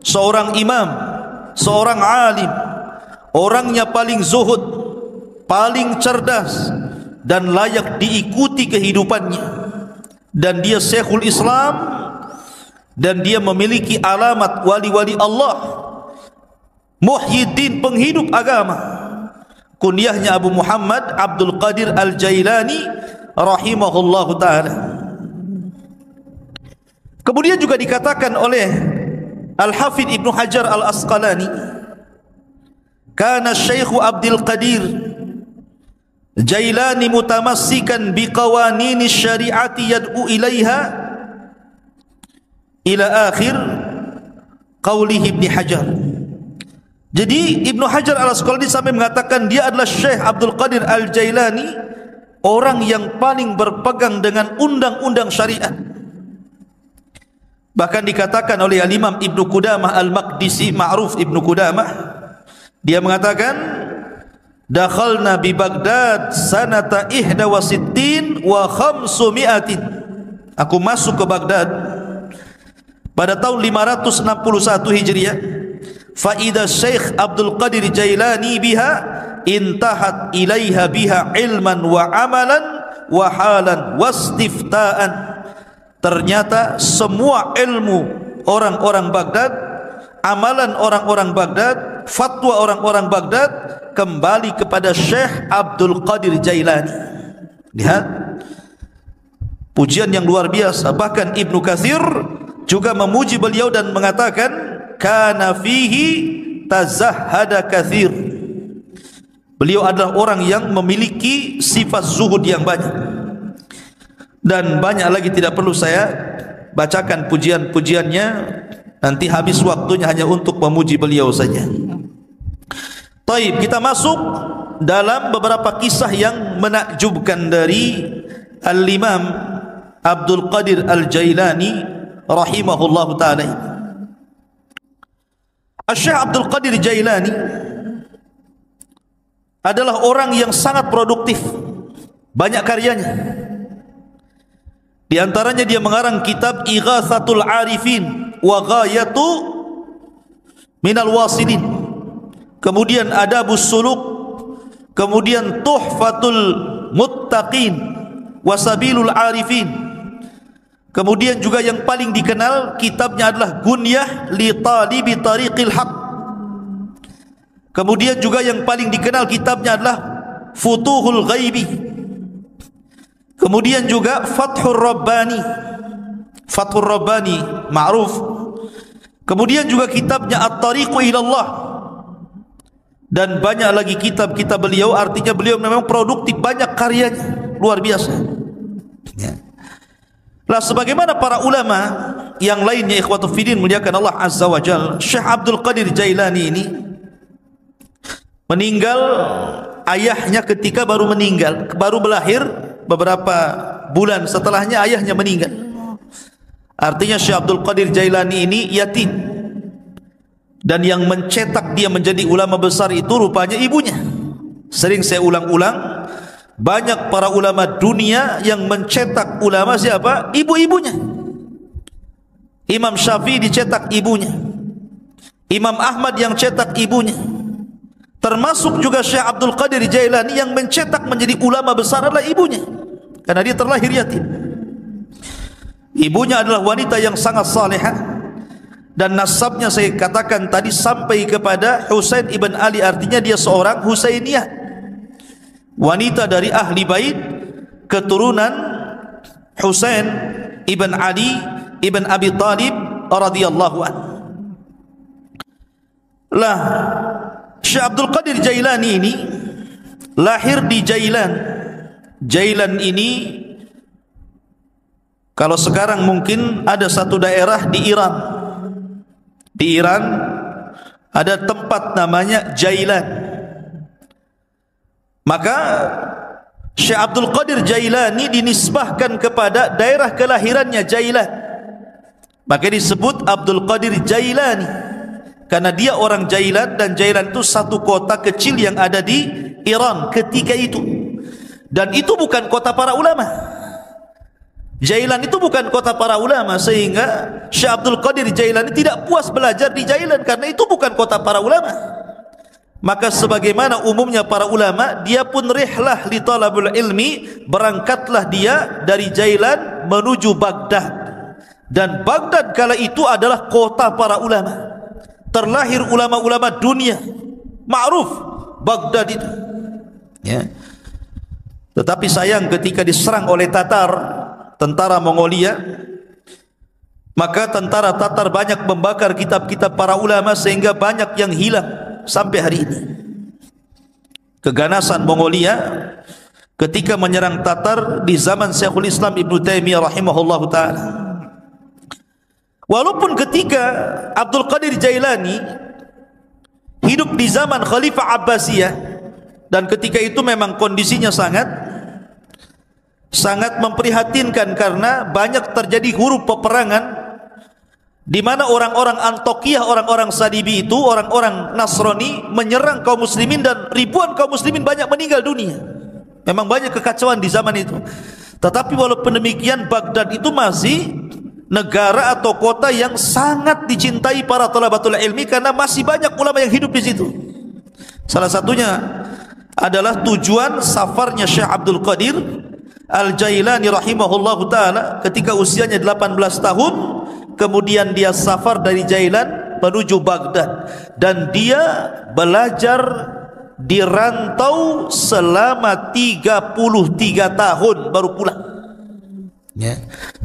[SPEAKER 1] seorang imam, seorang alim, orangnya paling zuhud, paling cerdas dan layak diikuti kehidupannya. Dan dia Syekhul Islam, dan dia memiliki alamat wali-wali Allah, Muhyiddin, penghidup agama. Kunyahnya Abu Muhammad Abdul Qadir Al-Jailani rahimahullahu ta'ala. Kemudian juga dikatakan oleh Al-Hafidh Ibnu Hajar Al-Asqalani, kana Syekhu Abdul Qadir Jailani mutamassikan biqawanini syari'ati yad'u ilaiha ila akhir qawlihi Ibnu Hajar. Jadi Ibnu Hajar Al-Asqalani sampai mengatakan dia adalah Syekh Abdul Qadir Al-Jailani, orang yang paling berpegang dengan undang-undang syariat. Bahkan dikatakan oleh Al-Imam Ibnu Qudamah Al-Maqdisi, ma'ruf Ibnu Qudamah, dia mengatakan dakhalna bi Baghdad sanata 61 wa 500. Aku masuk ke Baghdad pada tahun 561 Hijriah. Fa idza Syekh Abdul Qadir Jailani biha intahat ilaiha biha ilman wa amalan wa halan wastiftaan. Ternyata semua ilmu orang-orang Baghdad, amalan orang-orang Baghdad, fatwa orang-orang Baghdad kembali kepada Syekh Abdul Qadir Jailani. Lihat pujian yang luar biasa. Bahkan Ibnu Katsir juga memuji beliau dan mengatakan kana fihi tazahhada katsir. Beliau adalah orang yang memiliki sifat zuhud yang banyak. Dan banyak lagi tidak perlu saya bacakan pujian-pujiannya, nanti habis waktunya hanya untuk memuji beliau saja. Taib, kita masuk dalam beberapa kisah yang menakjubkan dari Al-Imam Abdul Qadir Al-Jailani rahimahullahu ta'ala. Syekh Abdul Qadir Jailani adalah orang yang sangat produktif, banyak karyanya. Di antaranya dia mengarang kitab Ighatsatul Arifin wa Ghayatu Minal Wasilin, kemudian Adabus Suluk, kemudian Tuhfatul Muttaqin wa Sabilul Arifin, kemudian juga yang paling dikenal kitabnya adalah Gunyah li Talibi Tariqil Haq, kemudian juga yang paling dikenal kitabnya adalah Futuhul Ghaibi, kemudian juga Fathur Rabbani, Fathur Rabbani ma'ruf, kemudian juga kitabnya At-Tariqu Ilallah, dan banyak lagi kitab-kitab beliau. Artinya beliau memang produktif, banyak karyanya, luar biasa ya. Lah sebagaimana para ulama yang lainnya, ikhwatu fiddin muliakan Allah Azza wa Jalla, Syekh Abdul Qadir Jailani ini meninggal, ayahnya ketika baru meninggal, baru melahir, beberapa bulan setelahnya ayahnya meninggal. Artinya Syekh Abdul Qadir Jailani ini yatim, dan yang mencetak dia menjadi ulama besar itu rupanya ibunya. Sering saya ulang-ulang, banyak para ulama dunia yang mencetak ulama siapa? Ibu-ibunya. Imam Syafi'i dicetak ibunya, Imam Ahmad yang cetak ibunya. Termasuk juga Syekh Abdul Qadir Jailani yang mencetak menjadi ulama besar adalah ibunya, karena dia terlahir yatim. Ibunya adalah wanita yang sangat salihah, dan nasabnya saya katakan tadi sampai kepada Husain ibn Ali, artinya dia seorang Husainiyah, wanita dari ahli bait, keturunan Husain ibn Ali ibn Abi Talib radhiyallahu anhu. Lah, Syekh Abdul Qadir Jailani ini lahir di Jailan. Jailan ini kalau sekarang mungkin ada satu daerah di Iran. Di Iran ada tempat namanya Jailan. Maka Syekh Abdul Qadir Jailani dinisbahkan kepada daerah kelahirannya Jailan. Maka disebut Abdul Qadir Jailani, karena dia orang Jailan, dan Jailan itu satu kota kecil yang ada di Iran ketika itu. Dan itu bukan kota para ulama. Jailan itu bukan kota para ulama, sehingga Syekh Abdul Qadir Jailani tidak puas belajar di Jailan karena itu bukan kota para ulama. Maka sebagaimana umumnya para ulama, dia pun rihlah li talabul ilmi, berangkatlah dia dari Jailan menuju Baghdad. Dan Baghdad kala itu adalah kota para ulama. Terlahir ulama-ulama dunia, ma'ruf Baghdad itu. Ya. Tetapi sayang ketika diserang oleh Tatar, tentara Mongolia, maka tentara Tatar banyak membakar kitab-kitab para ulama sehingga banyak yang hilang sampai hari ini. Keganasan Mongolia ketika menyerang Tatar di zaman Syekhul Islam Ibnu Taimiyah rahimahullahu taala. Walaupun ketika Abdul Qadir Jailani hidup di zaman Khalifah Abbasiyah, dan ketika itu memang kondisinya sangat memprihatinkan karena banyak terjadi huru peperangan, di mana orang-orang Antokiyah, orang-orang Sadibi itu, orang-orang Nasrani menyerang kaum muslimin, dan ribuan kaum muslimin banyak meninggal dunia. Memang banyak kekacauan di zaman itu. Tetapi walaupun demikian, Baghdad itu masih negara atau kota yang sangat dicintai para talabatul ilmi karena masih banyak ulama yang hidup di situ. Salah satunya adalah tujuan safarnya Syekh Abdul Qadir Al-Jailani rahimahullahu taala ketika usianya 18 tahun. Kemudian dia safar dari Jailan menuju Baghdad, dan dia belajar di rantau selama 33 tahun baru pulang. Ya.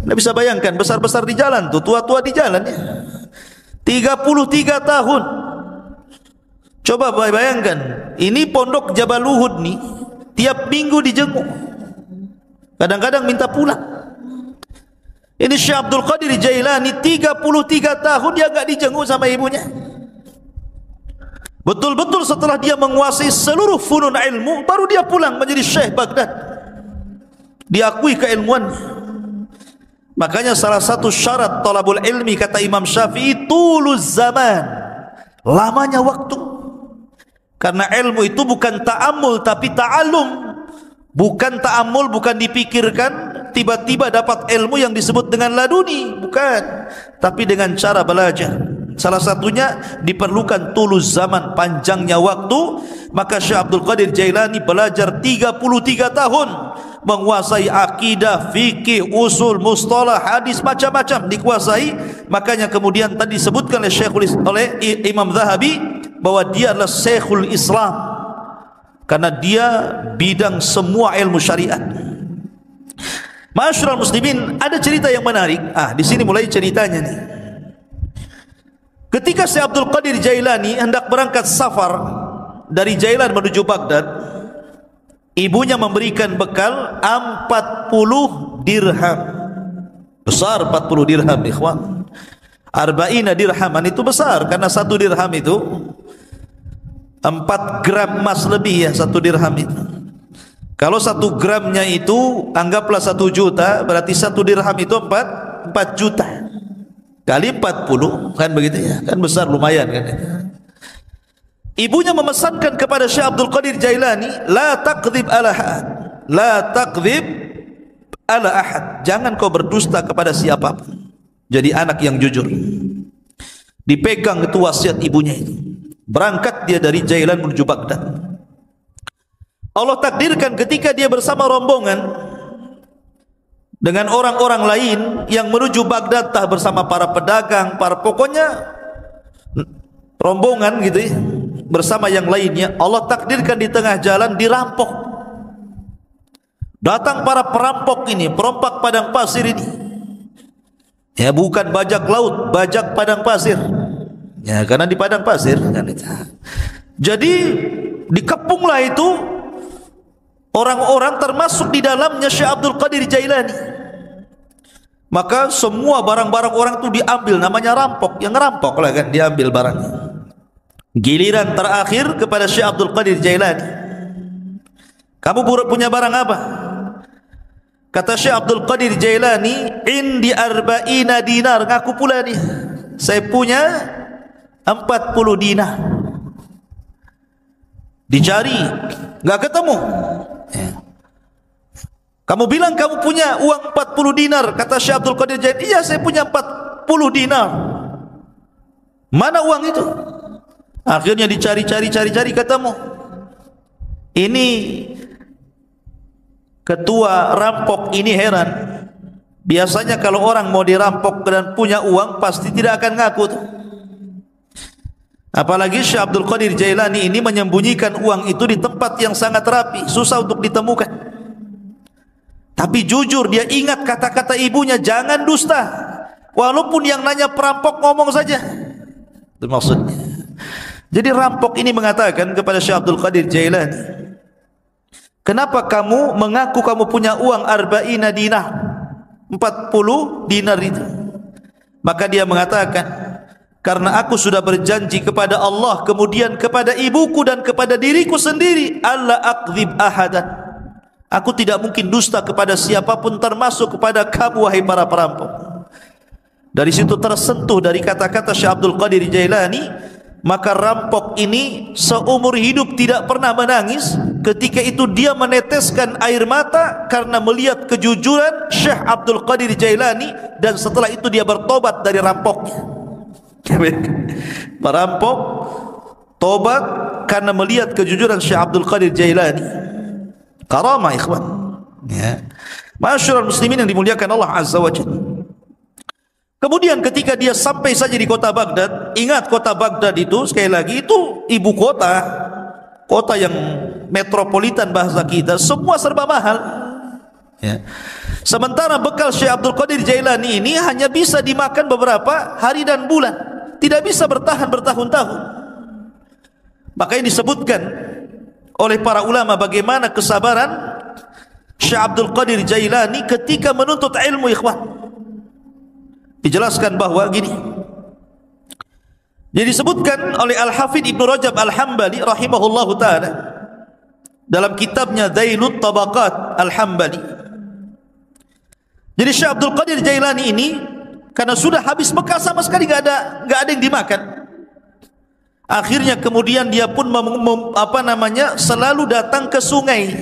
[SPEAKER 1] Anda bisa bayangkan, besar-besar di jalan tuh, tua-tua di jalan ya. 33 tahun. Coba bayangkan, ini pondok Jabal Uhud nih, tiap minggu dijenguk. Kadang-kadang minta pulang. Ini Syekh Abdul Qadir Jailani 33 tahun dia enggak dijenguk sama ibunya. Betul-betul setelah dia menguasai seluruh funun ilmu, baru dia pulang menjadi Syekh Baghdad. Diakui keilmuannya. Makanya salah satu syarat talabul ilmi kata Imam Syafi'i, tuluz zaman, lamanya waktu. Karena ilmu itu bukan ta'ammul tapi ta'allum. Bukan ta'ammul, bukan dipikirkan tiba-tiba dapat ilmu yang disebut dengan laduni, bukan, tapi dengan cara belajar. Salah satunya diperlukan tuluz zaman, panjangnya waktu. Maka Syekh Abdul Qadir Jailani belajar 33 tahun, menguasai akidah, fikih, usul, mustalah, hadis, macam-macam dikuasai. Makanya kemudian tadi disebutkan oleh Imam Zahabi bahwa dia adalah Syekhul Islam, karena dia bidang semua ilmu syariat. Ma'asyiral muslimin, ada cerita yang menarik. Di sini mulai ceritanya nih. Ketika Syekh Abdul Qadir Jailani hendak berangkat safar dari Jailan menuju Baghdad, ibunya memberikan bekal 40 dirham. Besar 40 dirham, ikhwan. Arba'ina dirhaman itu besar, karena satu dirham itu 4 gram emas lebih ya, satu dirham itu. Kalau 1 gramnya itu anggaplah 1 juta, berarti 1 dirham itu 4 juta kali 40, kan begitu ya, kan besar, lumayan kan. Ibunya memesankan kepada Syekh Abdul Qadir Jailani, la taqdzib ala ahad, la taqdzib ala ahad, jangan kau berdusta kepada siapapun, jadi anak yang jujur. Dipegang itu wasiat ibunya itu. Berangkat dia dari Jailan menuju Baghdad. Allah takdirkan ketika dia bersama rombongan dengan orang-orang lain yang menuju Baghdad bersama para pedagang, para pokoknya rombongan gitu ya, bersama yang lainnya. Allah takdirkan di tengah jalan dirampok. Datang para perampok ini, perompak padang pasir ini. Ya, bukan bajak laut, bajak padang pasir. Ya, karena di padang pasir kan itu. Jadi dikepunglah itu orang-orang, termasuk di dalamnya Syekh Abdul Qadir Jailani. Maka semua barang-barang orang itu diambil, namanya rampok. Yang ngerampok lah kan, diambil barangnya. Giliran terakhir kepada Syekh Abdul Qadir Jailani. Kamu punya barang apa? Kata Syekh Abdul Qadir Jailani, indi arba'ina dinar. Ngaku pula nih, saya punya 40 dinar. Dicari, nggak ketemu. Kamu bilang kamu punya uang 40 dinar. Kata Syekh Abdul Qadir Jailani, iya saya punya 40 dinar. Mana uang itu? Akhirnya dicari-cari ketemu. Ini ketua rampok ini heran. Biasanya kalau orang mau dirampok dan punya uang pasti tidak akan ngaku tuh. Apalagi Syekh Abdul Qadir Jailani ini menyembunyikan uang itu di tempat yang sangat rapi, susah untuk ditemukan. Tapi jujur dia ingat kata-kata ibunya, jangan dusta. Walaupun yang nanya perampok ngomong saja. Itu maksudnya. Jadi rampok ini mengatakan kepada Syekh Abdul Qadir Jailani, kenapa kamu mengaku kamu punya uang arba'ina dinar, 40 dinar itu? Maka dia mengatakan, karena aku sudah berjanji kepada Allah, kemudian kepada ibuku dan kepada diriku sendiri, alla aqdzib ahadan. Aku tidak mungkin dusta kepada siapapun, termasuk kepada kamu wahai para perampok. Dari situ tersentuh dari kata-kata Syekh Abdul Qadir Jailani, maka rampok ini seumur hidup tidak pernah menangis. Ketika itu dia meneteskan air mata karena melihat kejujuran Syekh Abdul Qadir Jailani, dan setelah itu dia bertobat dari rampoknya. Perampok tobat karena melihat kejujuran Syekh Abdul Qadir Jailani. Karamah ikhwan. Ya. Masyarul muslimin yang dimuliakan Allah Azza wa Jalla. Kemudian ketika dia sampai saja di kota Baghdad, ingat kota Baghdad itu sekali lagi itu ibu kota, kota yang metropolitan bahasa kita, semua serba mahal. Ya. Sementara bekal Syekh Abdul Qadir Jailani ini hanya bisa dimakan beberapa hari dan bulan, tidak bisa bertahan bertahun-tahun. Makanya disebutkan oleh para ulama bagaimana kesabaran Syekh Abdul Qadir Jailani ketika menuntut ilmu ikhwan. Dijelaskan bahwa gini. Jadi disebutkan oleh Al-Hafidh Ibnu Rajab Al-Hambali rahimahullahu taala dalam kitabnya Dailut Tabaqat Al-Hambali. Jadi Syekh Abdul Qadir Jailani ini karena sudah habis bekal sama sekali enggak ada yang dimakan. Akhirnya kemudian dia pun selalu datang ke sungai.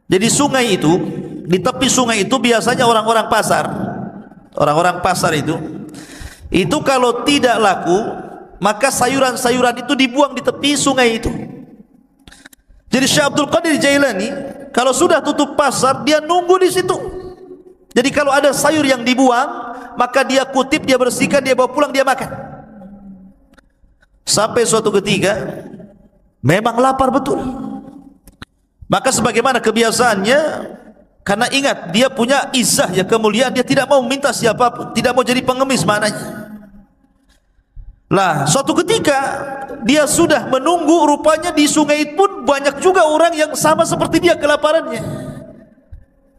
[SPEAKER 1] Jadi sungai itu, di tepi sungai itu biasanya orang-orang pasar. Orang-orang pasar itu kalau tidak laku, maka sayuran-sayuran itu dibuang di tepi sungai itu. Jadi Syekh Abdul Qadir Jailani kalau sudah tutup pasar, dia nunggu di situ. Jadi kalau ada sayur yang dibuang, maka dia kutip, dia bersihkan, dia bawa pulang, dia makan. Sampai suatu ketika memang lapar betul. Maka sebagaimana kebiasaannya, karena ingat dia punya izzah ya, kemuliaan, dia tidak mau minta siapapun, tidak mau jadi pengemis maknanya. Lah suatu ketika dia sudah menunggu, rupanya di sungai pun banyak juga orang yang sama seperti dia kelaparannya.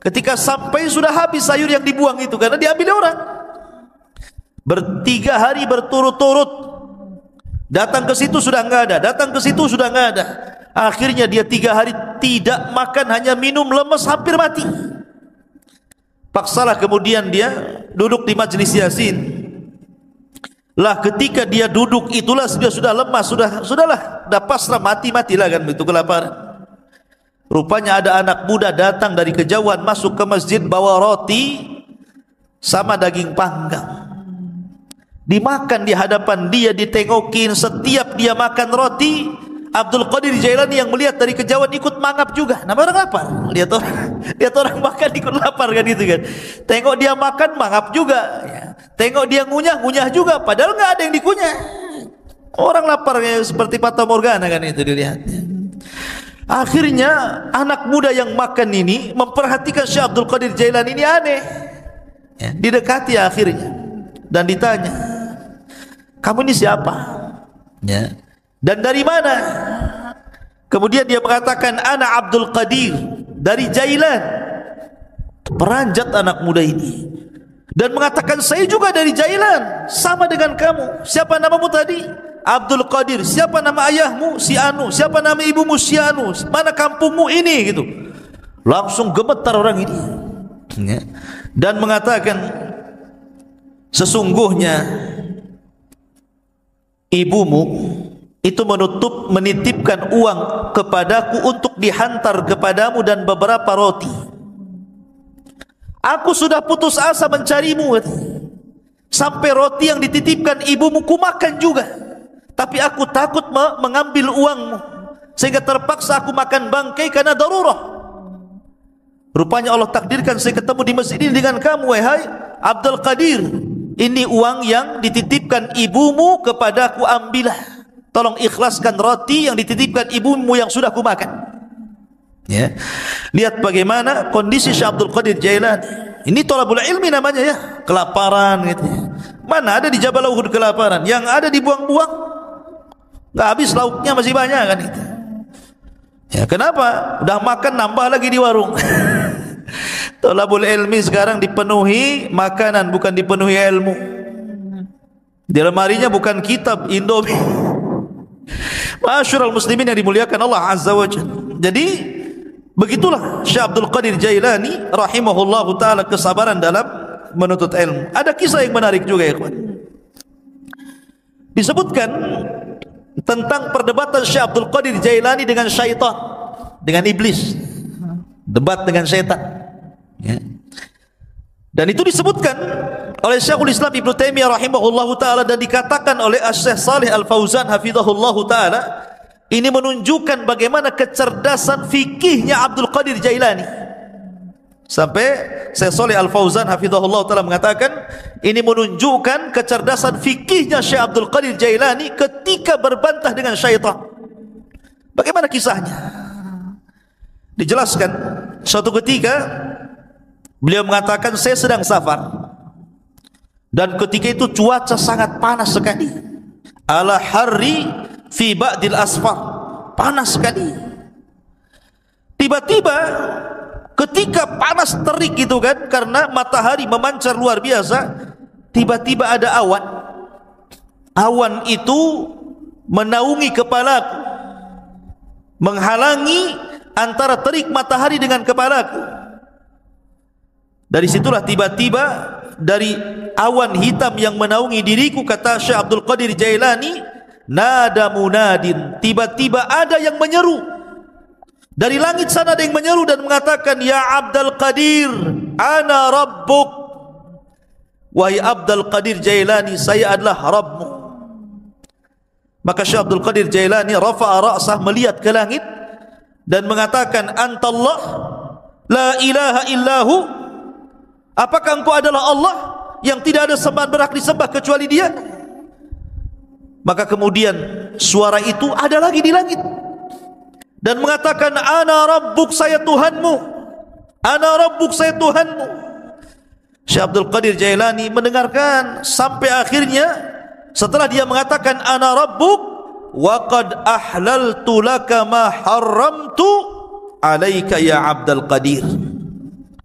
[SPEAKER 1] Ketika sampai sudah habis sayur yang dibuang itu karena diambil orang. 3 hari berturut-turut datang ke situ sudah enggak ada, datang ke situ sudah enggak ada. Akhirnya dia 3 hari tidak makan, hanya minum, lemes, hampir mati. Paksalah kemudian dia duduk di majelis Yasin. Lah ketika dia duduk itulah dia sudah lemas, sudahlah, dah pasrah, matilah kan begitu kelaparan. Rupanya ada anak muda datang dari kejauhan masuk ke masjid bawa roti sama daging panggang. Dimakan di hadapan dia, ditengokin. Setiap dia makan roti, Abdul Qadir Jailani yang melihat dari kejauhan ikut mangap juga. Nama orang lapar. Lihat orang makan ikut lapar kan itu kan. Tengok dia makan mangap juga. Ya. Tengok dia ngunyah juga. Padahal nggak ada yang dikunyah. Orang lapar kayak seperti Fata Morgana kan itu dilihat. Akhirnya anak muda yang makan ini memperhatikan Syekh Abdul Qadir Jailani ini aneh. Ya, didekati akhirnya dan ditanya, kamu ini siapa? Ya. Dan dari mana? Kemudian dia mengatakan, ana Abdul Qadir dari Jailan. Peranjat anak muda ini dan mengatakan, saya juga dari Jailan, sama dengan kamu. Siapa namamu tadi? Abdul Qadir. Siapa nama ayahmu? Si Anu. Siapa nama ibumu? Si Anu. Mana kampungmu ini? Gitu. Langsung gemetar orang ini ya. Dan mengatakan, sesungguhnya ibumu itu menitipkan uang kepadaku untuk dihantar kepadamu dan beberapa roti. Aku sudah putus asa mencarimu, sampai roti yang dititipkan ibumu ku makan juga, tapi aku takut mengambil uangmu, sehingga terpaksa aku makan bangkai karena darurah. Rupanya Allah takdirkan saya ketemu di masjid ini dengan kamu, wahai Abdul Qadir. Ini uang yang dititipkan ibumu kepadaku, ambillah. Tolong ikhlaskan roti yang dititipkan ibumu yang sudah kumakan. Ya. Lihat bagaimana kondisi Syekh Abdul Qadir Jailani. Ini thalabul ilmi namanya ya, kelaparan gitu. Mana ada di Jabal Uhud kelaparan, yang ada dibuang-buang. Enggak habis lauknya masih banyak kan itu. Ya, kenapa? Udah makan nambah lagi di warung. Thalabul ilmi sekarang dipenuhi makanan, bukan dipenuhi ilmu. Di lemarinya bukan kitab, Indomie. Ma'asyiral muslimin yang dimuliakan Allah Azza wa Jalla. Jadi begitulah Syekh Abdul Qadir Jailani rahimahullahu taala, kesabaran dalam menuntut ilmu. Ada kisah yang menarik juga ya kawan. Disebutkan tentang perdebatan Syekh Abdul Qadir Jailani dengan syaitan, dengan iblis. Debat dengan syaitan ya. Dan itu disebutkan oleh Syekhul Islam Ibnu Taimiyah rahimahullahu taala, dan dikatakan oleh Syekh Shalih Al-Fauzan hafizahullahu taala, ini menunjukkan bagaimana kecerdasan fikihnya Abdul Qadir Jailani. Sampai Syekh Shalih Al-Fauzan hafizahullahu taala mengatakan, ini menunjukkan kecerdasan fikihnya Syekh Abdul Qadir Jailani ketika berbantah dengan syaitan. Bagaimana kisahnya? Dijelaskan, suatu ketika beliau mengatakan, saya sedang safar dan ketika itu cuaca sangat panas sekali. Ala harri fi ba'dil asfar, panas sekali. Tiba-tiba ketika panas terik gitu kan, karena matahari memancar luar biasa, tiba-tiba ada awan. Awan itu menaungi kepalaku, menghalangi antara terik matahari dengan kepalaku. Dari situlah tiba-tiba dari awan hitam yang menaungi diriku, kata Syekh Abdul Qadir Jailani, nada munadin, tiba-tiba ada yang menyeru dari langit sana, ada yang menyeru dan mengatakan, ya Abdul Qadir, ana rabbuk. Wahai Abdul Qadir Jailani, saya adalah Rabbmu. Maka Syekh Abdul Qadir Jailani rafa'a ra'sah, melihat ke langit dan mengatakan, antallah la ilaha illahu, apakah engkau adalah Allah yang tidak ada sembahan berhak disembah kecuali Dia? Maka kemudian suara itu ada lagi di langit dan mengatakan, ana rabbuk, saya Tuhanmu. Ana rabbuk, saya Tuhanmu. Syekh Abdul Qadir Jailani mendengarkan sampai akhirnya, setelah dia mengatakan ana rabbuk, wa qad ahlaltu laka ma haramtu alaika ya Abdul Qadir.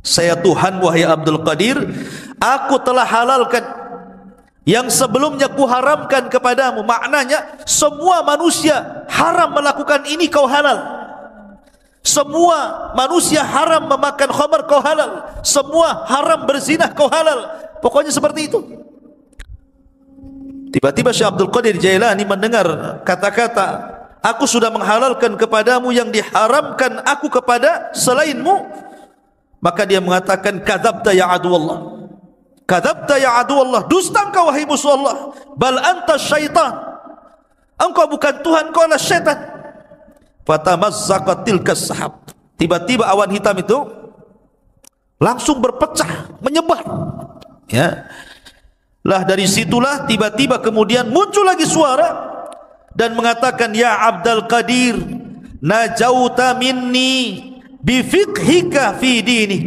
[SPEAKER 1] Saya Tuhan wahai Abdul Qadir, aku telah halalkan yang sebelumnya kuharamkan kepadamu. Maknanya semua manusia haram melakukan ini, kau halal. Semua manusia haram memakan khamar, kau halal. Semua haram berzinah, kau halal. Pokoknya seperti itu. Tiba-tiba Syekh Abdul Qadir Jailani mendengar kata-kata, aku sudah menghalalkan kepadamu yang diharamkan aku kepada selainmu. Maka dia mengatakan, kadzabta ya aduwallah, kadzabta ya aduwallah, dusta engkau wahai musuh Allah. Bal anta syaitan, engkau bukan Tuhan, engkau adalah syaitan. fatamazzaqat tilkas sahab. Tiba-tiba awan hitam itu langsung berpecah, menyebar. Ya. Lah dari situlah tiba-tiba kemudian muncul lagi suara dan mengatakan, ya Abdul Qadir, najauta minni bifiqhika fi dini.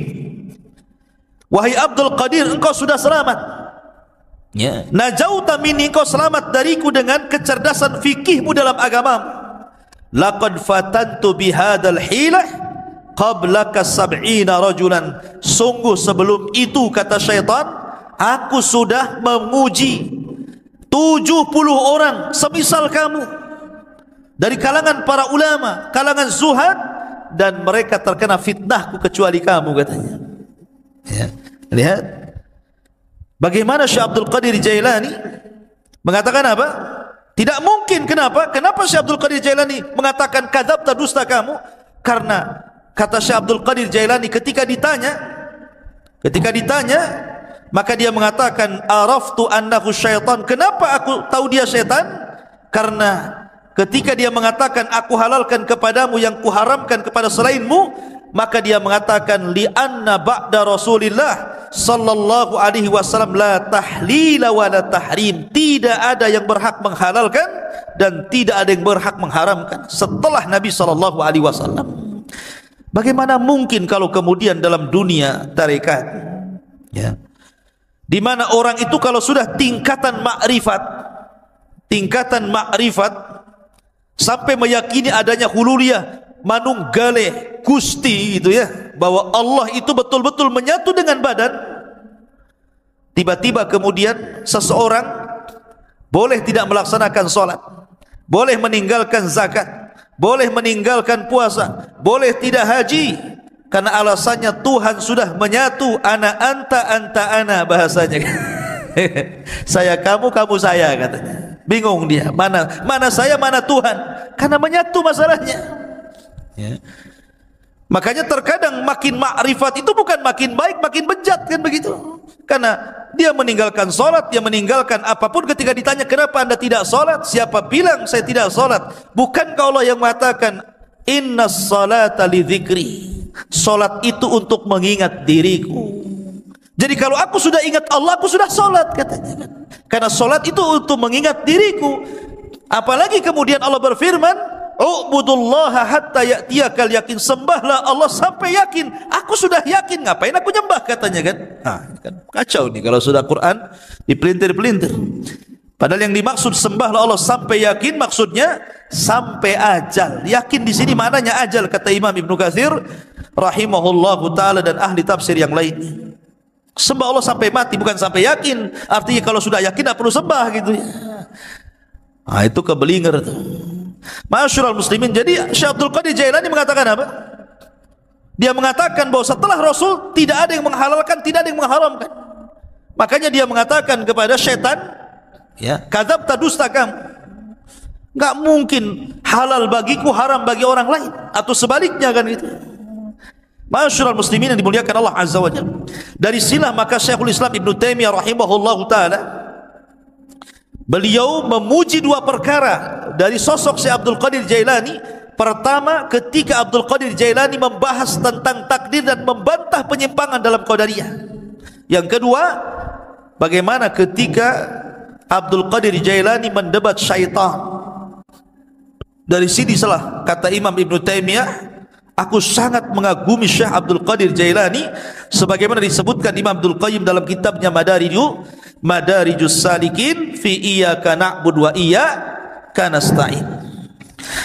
[SPEAKER 1] Wahai Abdul Qadir, engkau sudah selamat. Ya. Najauta minni, engkau selamat dariku dengan kecerdasan fikihmu dalam agamamu. Laqad fatantu bihadal hilah qablaka sab'ina rajulan. Sungguh sebelum itu, kata syaitan, aku sudah menguji 70 orang semisal kamu dari kalangan para ulama, kalangan zuhad, dan mereka terkena fitnahku kecuali kamu, katanya. Ya. Lihat bagaimana Syekh Abdul Qadir Jailani mengatakan apa? Tidak mungkin. Kenapa? Kenapa Syekh Abdul Qadir Jailani mengatakan kadzabta, dusta kamu? Karena kata Syekh Abdul Qadir Jailani ketika ditanya, maka dia mengatakan, araftu annahu syaitan. Kenapa aku tahu dia syaitan? Karena ketika dia mengatakan aku halalkan kepadamu yang kuharamkan kepada selainmu, maka dia mengatakan, li'anna ba'da Rasulillah sallallahu alaihi wasallam la tahlila wa la tahrim. Tidak ada yang berhak menghalalkan dan tidak ada yang berhak mengharamkan setelah Nabi sallallahu alaihi wasallam. Bagaimana mungkin kalau kemudian dalam dunia tarekat, ya, di mana orang itu kalau sudah tingkatan makrifat sampai meyakini adanya hululiyah, manunggaleh, gusti, itu ya, bahwa Allah itu betul-betul menyatu dengan badan, tiba-tiba kemudian seseorang boleh tidak melaksanakan sholat, boleh meninggalkan zakat, boleh meninggalkan puasa, boleh tidak haji, karena alasannya Tuhan sudah menyatu. Ana anta, anta ana, bahasanya. Saya kamu, kamu saya, katanya. Bingung dia, mana saya, mana Tuhan, karena menyatu masalahnya. Ya. Makanya terkadang makin makrifat itu bukan makin baik, makin bejat, kan begitu. Karena dia meninggalkan solat, dia meninggalkan apapun. Ketika ditanya kenapa anda tidak solat, siapa bilang saya tidak solat? Bukankah Allah yang mengatakan innas salata li dzikri, solat itu untuk mengingat diriku. Jadi kalau aku sudah ingat Allah, aku sudah solat, katanya. Karena solat itu untuk mengingat diriku. Apalagi kemudian Allah berfirman, u'budullaha hatta ya'tiyakal yakin. Sembahlah Allah sampai yakin. Aku sudah yakin, ngapain aku nyembah, katanya kan. Nah, kan kacau nih kalau sudah Quran dipelintir-pelintir. Padahal yang dimaksud sembahlah Allah sampai yakin, maksudnya sampai ajal. Yakin di sini maknanya ajal, kata Imam Ibnu Katsir rahimahullahu taala dan ahli tafsir yang lainnya. Sembah Allah sampai mati, bukan sampai yakin. Artinya kalau sudah yakin tidak perlu sembah, gitu ya. Nah, itu kebelinger tuh. Ma'asyiral muslimin, jadi Syekh Abdul Qadir Jailani mengatakan apa? Dia mengatakan bahwa setelah Rasul tidak ada yang menghalalkan, tidak ada yang mengharamkan. Makanya dia mengatakan kepada syaitan, ya, kadzabta, dusta kamu. Enggak mungkin halal bagiku, haram bagi orang lain, atau sebaliknya, kan gitu. Ma'asyiral muslimin yang dimuliakan Allah Azza wa Jalla. Dari silah maka Syekhul Islam Ibnu Taimiyah rahimahullahu taala, beliau memuji dua perkara dari sosok Syekh Abdul Qadir Jailani. Pertama, ketika Abdul Qadir Jailani membahas tentang takdir dan membantah penyimpangan dalam Qadariyah. Yang kedua, bagaimana ketika Abdul Qadir Jailani mendebat syaitan. Dari sini salah kata Imam Ibnu Taimiyah, aku sangat mengagumi Syekh Abdul Qadir Jailani, sebagaimana disebutkan Imam Abdul Qayyim dalam kitabnya Madarijus Salikin fi iyyaka na'budu wa iyyaka nasta'in.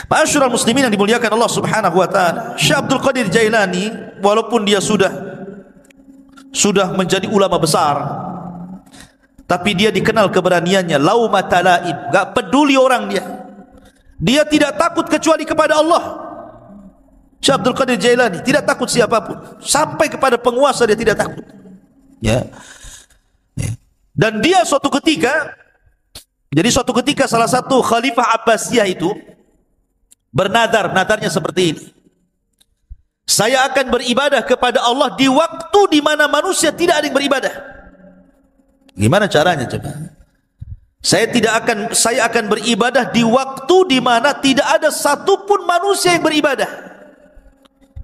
[SPEAKER 1] Ma'asyiral muslimin yang dimuliakan Allah Subhanahu wa taala, Syekh Abdul Qadir Jailani walaupun dia sudah menjadi ulama besar, tapi dia dikenal keberaniannya, laumata laim, enggak peduli orang dia. Dia tidak takut kecuali kepada Allah. Syekh Abdul Qadir Jailani tidak takut siapapun, sampai kepada penguasa dia tidak takut. Ya. Dan dia suatu ketika salah satu Khalifah Abbasiyah itu bernadar, nadarnya seperti ini: saya akan beribadah kepada Allah di waktu di mana manusia tidak ada yang beribadah. Gimana caranya coba? Saya akan beribadah di waktu di mana tidak ada satupun manusia yang beribadah.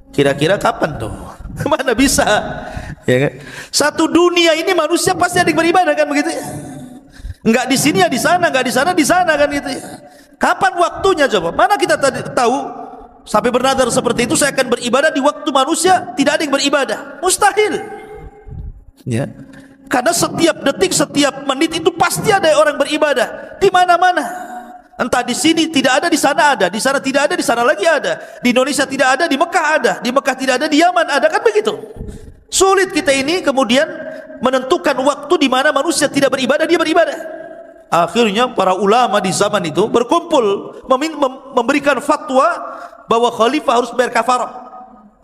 [SPEAKER 1] Kira-kira kapan tuh? Mana bisa? Ya kan? Satu dunia ini manusia pasti ada yang beribadah kan begitu ya? Enggak di sini ya di sana, enggak di sana di sana kan gitu ya. Kapan waktunya coba? Mana kita tahu sampai bernadar seperti itu saya akan beribadah di waktu manusia tidak ada yang beribadah. Mustahil. Ya. Karena setiap detik, setiap menit itu pasti ada orang beribadah di mana-mana. Entah di sini tidak ada, di sana ada, di sana tidak ada, di sana lagi ada. Di Indonesia tidak ada, di Mekah ada, di Mekah tidak ada, di Yaman ada, kan begitu. Sulit kita ini kemudian menentukan waktu di mana manusia tidak beribadah, dia beribadah. Akhirnya para ulama di zaman itu berkumpul memberikan fatwa bahwa khalifah harus bayar kafarah.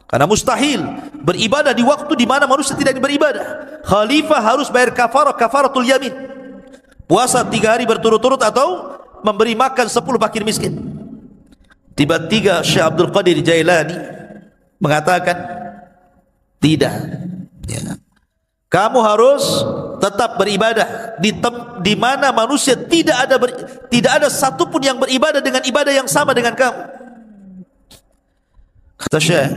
[SPEAKER 1] Karena mustahil beribadah di waktu di mana manusia tidak beribadah. Khalifah harus bayar kafarah, kafaratul yamin. Puasa 3 hari berturut-turut atau memberi makan 10 fakir miskin. Tiba-tiba Syekh Abdul Qadir Jailani mengatakan, tidak. Ya. Kamu harus tetap beribadah di mana manusia tidak ada satupun yang beribadah dengan ibadah yang sama dengan kamu. Kata Syekh,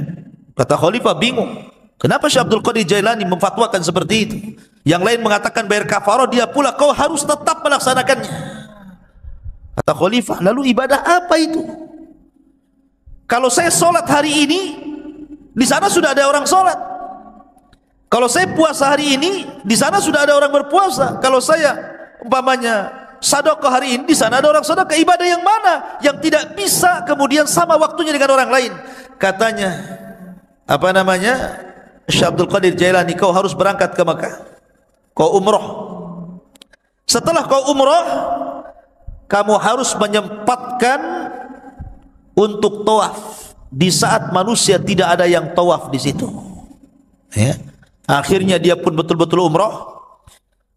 [SPEAKER 1] kata Khalifah bingung. Kenapa Syekh Abdul Qadir Jailani memfatwakan seperti itu? Yang lain mengatakan bayar kafarah, dia pula kau harus tetap melaksanakannya. Kata Khalifah, lalu ibadah apa itu? Kalau saya solat hari ini, di sana sudah ada orang solat. Kalau saya puasa hari ini, di sana sudah ada orang berpuasa. Kalau saya umpamanya sedekah hari ini, di sana ada orang sedekah. Ibadah yang mana yang tidak bisa kemudian sama waktunya dengan orang lain? Katanya, Syekh Abdul Qadir Jailani, kau harus berangkat ke Mekah. Kau umrah. Setelah kau umrah, kamu harus menyempatkan untuk tawaf di saat manusia tidak ada yang tawaf di situ. Ya. Akhirnya dia pun betul-betul umrah.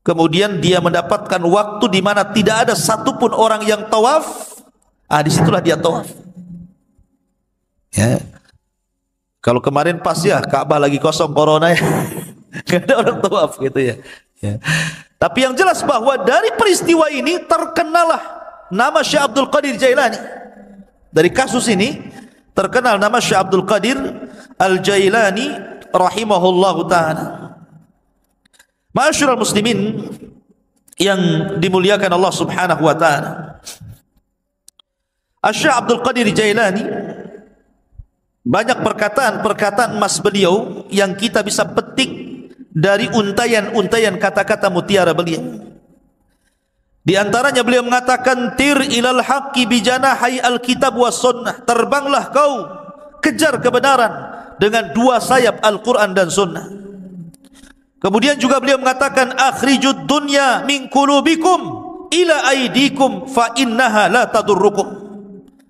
[SPEAKER 1] Kemudian dia mendapatkan waktu di mana tidak ada satupun orang yang tawaf. Disitulah dia tawaf. Ya. Kalau kemarin pas ya Ka'bah lagi kosong corona ya, nggak ada orang tawaf gitu ya. Ya. Tapi yang jelas bahwa dari peristiwa ini terkenalah nama Syekh Abdul Qadir Jailani. Dari kasus ini terkenal nama Syekh Abdul Qadir Al-Jailani rahimahullahu ta'ala. Ma'asyiral muslimin yang dimuliakan Allah subhanahu wa ta'ala, Syekh Abdul Qadir Jailani banyak perkataan-perkataan emas beliau yang kita bisa petik dari untayan-untayan kata-kata mutiara beliau. Di antaranya beliau mengatakan, tir ilal haqqi bijanahi alkitab was sunnah. Terbanglah kau kejar kebenaran dengan 2 sayap Al-Quran dan Sunnah. Kemudian juga beliau mengatakan, akhrijud dunya min qulubikum ila aidikum fa innaha la tadurrukum.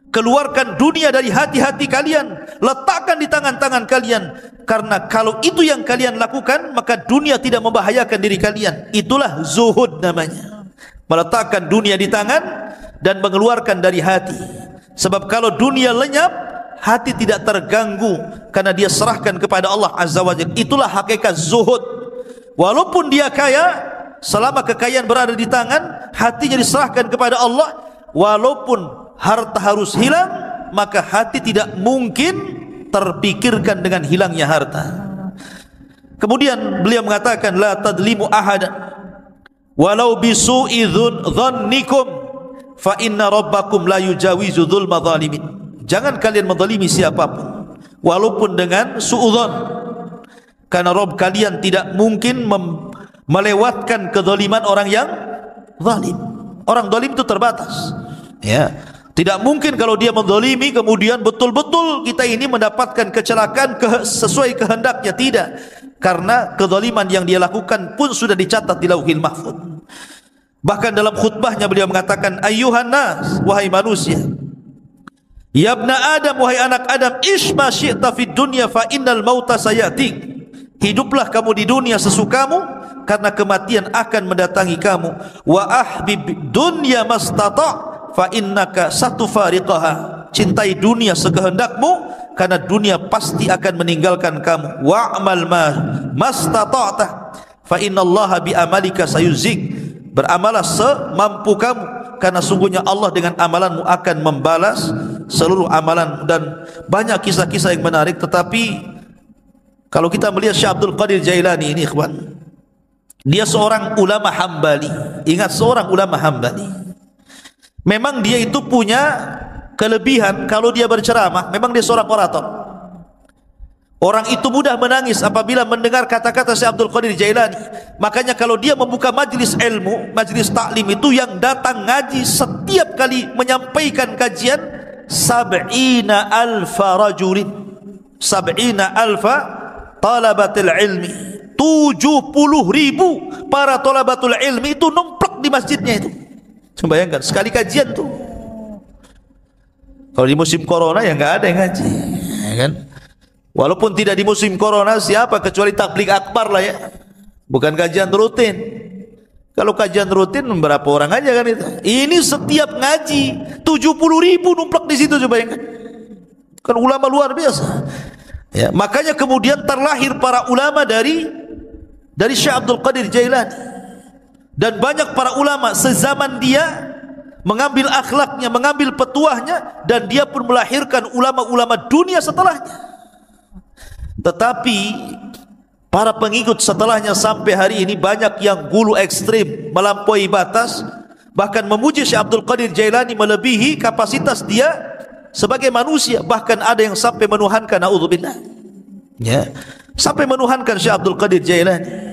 [SPEAKER 1] Keluarkan dunia dari hati-hati kalian, letakkan di tangan-tangan kalian, karena kalau itu yang kalian lakukan maka dunia tidak membahayakan diri kalian. Itulah zuhud namanya, meletakkan dunia di tangan dan mengeluarkan dari hati. Sebab kalau dunia lenyap, hati tidak terganggu karena dia serahkan kepada Allah Azza wa Jalla. Itulah hakikat zuhud. Walaupun dia kaya, selama kekayaan berada di tangan, hatinya diserahkan kepada Allah. Walaupun harta harus hilang, maka hati tidak mungkin terpikirkan dengan hilangnya harta. Kemudian beliau mengatakan, la tadlimu ahadan walau bisu'i dhannikum fa inna rabbakum la yujawizu dzulma zalimin. Jangan kalian menzalimi siapapun walaupun dengan suudzon, karena Rabb kalian tidak mungkin melewatkan kezaliman orang yang zalim. Orang zalim itu terbatas. Ya, tidak mungkin kalau dia menzalimi kemudian betul-betul kita ini mendapatkan kecelakaan sesuai kehendaknya. Tidak, karena kezaliman yang dia lakukan pun sudah dicatat di Lauhil Mahfuz. Bahkan dalam khutbahnya beliau mengatakan, ayyuhan nas, wahai manusia, ya ibna Adam, wahai anak Adam, ish ma syi'ta fid dunya fa innal mauta sayatik. Hiduplah kamu di dunia sesukamu, karena kematian akan mendatangi kamu. Wa ahbib dunya mastata' fa innaka satufariqaha. Cintai dunia sekehendakmu, karena dunia pasti akan meninggalkan kamu. Wa'mal ma mastata'ta fa innallaha bi amalika sayuzik. Beramalah semampu kamu, karena sungguhnya Allah dengan amalanmu akan membalas seluruh amalan. Dan banyak kisah-kisah yang menarik. Tetapi kalau kita melihat Syekh Abdul Qadir Jailani ini, ikhwan, dia seorang ulama Hambali. Ingat, seorang ulama Hambali. Memang dia itu punya kelebihan, kalau dia berceramah, memang dia seorang orator. Orang itu mudah menangis apabila mendengar kata-kata Syekh Abdul Qadir Jailani. Makanya kalau dia membuka majlis ilmu, majlis taklim itu, yang datang ngaji setiap kali menyampaikan kajian 70.000 rajulin, 70.000 talabatul ilmi, 70.000 para talabatul ilmi itu numplak di masjidnya itu. Coba bayangkan, sekali kajian tuh. Kalau di musim corona ya nggak ada yang ngaji, ya kan? Walaupun tidak di musim corona, siapa kecuali tabligh akbar lah ya, bukan kajian rutin. Kalau kajian rutin berapa orang aja kan itu. Ini setiap ngaji 70.000 numplak di situ, coba bayangkan. Kan ulama luar biasa. Ya, makanya kemudian terlahir para ulama dari Syekh Abdul Qadir Jailani. Dan banyak para ulama sezaman dia mengambil akhlaknya, mengambil petuahnya, dan dia pun melahirkan ulama-ulama dunia setelahnya. Tetapi para pengikut setelahnya sampai hari ini banyak yang gulu ekstrim, melampaui batas, bahkan memuji Syekh Abdul Qadir Jailani melebihi kapasitas dia sebagai manusia. Bahkan ada yang sampai menuhankan, naudzubillah, ya, sampai menuhankan Syekh Abdul Qadir Jailani.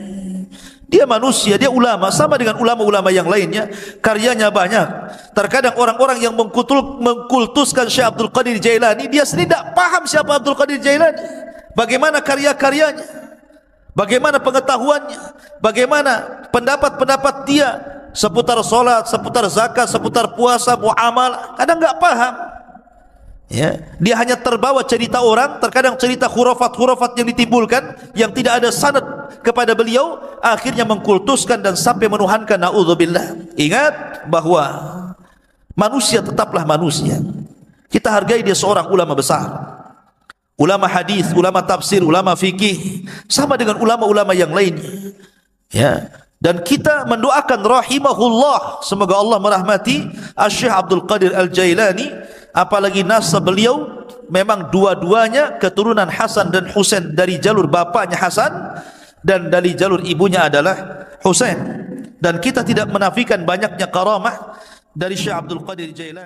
[SPEAKER 1] Dia manusia, dia ulama, sama dengan ulama-ulama yang lainnya, karyanya banyak. Terkadang orang-orang yang mengkultuskan Syekh Abdul Qadir Jailani, dia sendiri tidak paham siapa Abdul Qadir Jailani, bagaimana karya-karyanya, bagaimana pengetahuannya, bagaimana pendapat-pendapat dia seputar solat, seputar zakat, seputar puasa, muamalah. Kadang enggak paham. Ya, dia hanya terbawa cerita orang, terkadang cerita khurafat-khurafat yang ditimbulkan yang tidak ada sanad kepada beliau, akhirnya mengkultuskan dan sampai menuhankan, naudzubillah. Ingat bahwa manusia tetaplah manusia. Kita hargai dia seorang ulama besar, ulama hadis, ulama tafsir, ulama fikih, sama dengan ulama-ulama yang lainnya. Ya, dan kita mendoakan rahimahullah, semoga Allah merahmati Syekh Abdul Qadir Al-Jailani. Apalagi nasab beliau memang dua-duanya keturunan Hasan dan Husain, dari jalur bapaknya Hasan dan dari jalur ibunya adalah Husain. Dan kita tidak menafikan banyaknya karamah dari Syekh Abdul Qadir Jailani.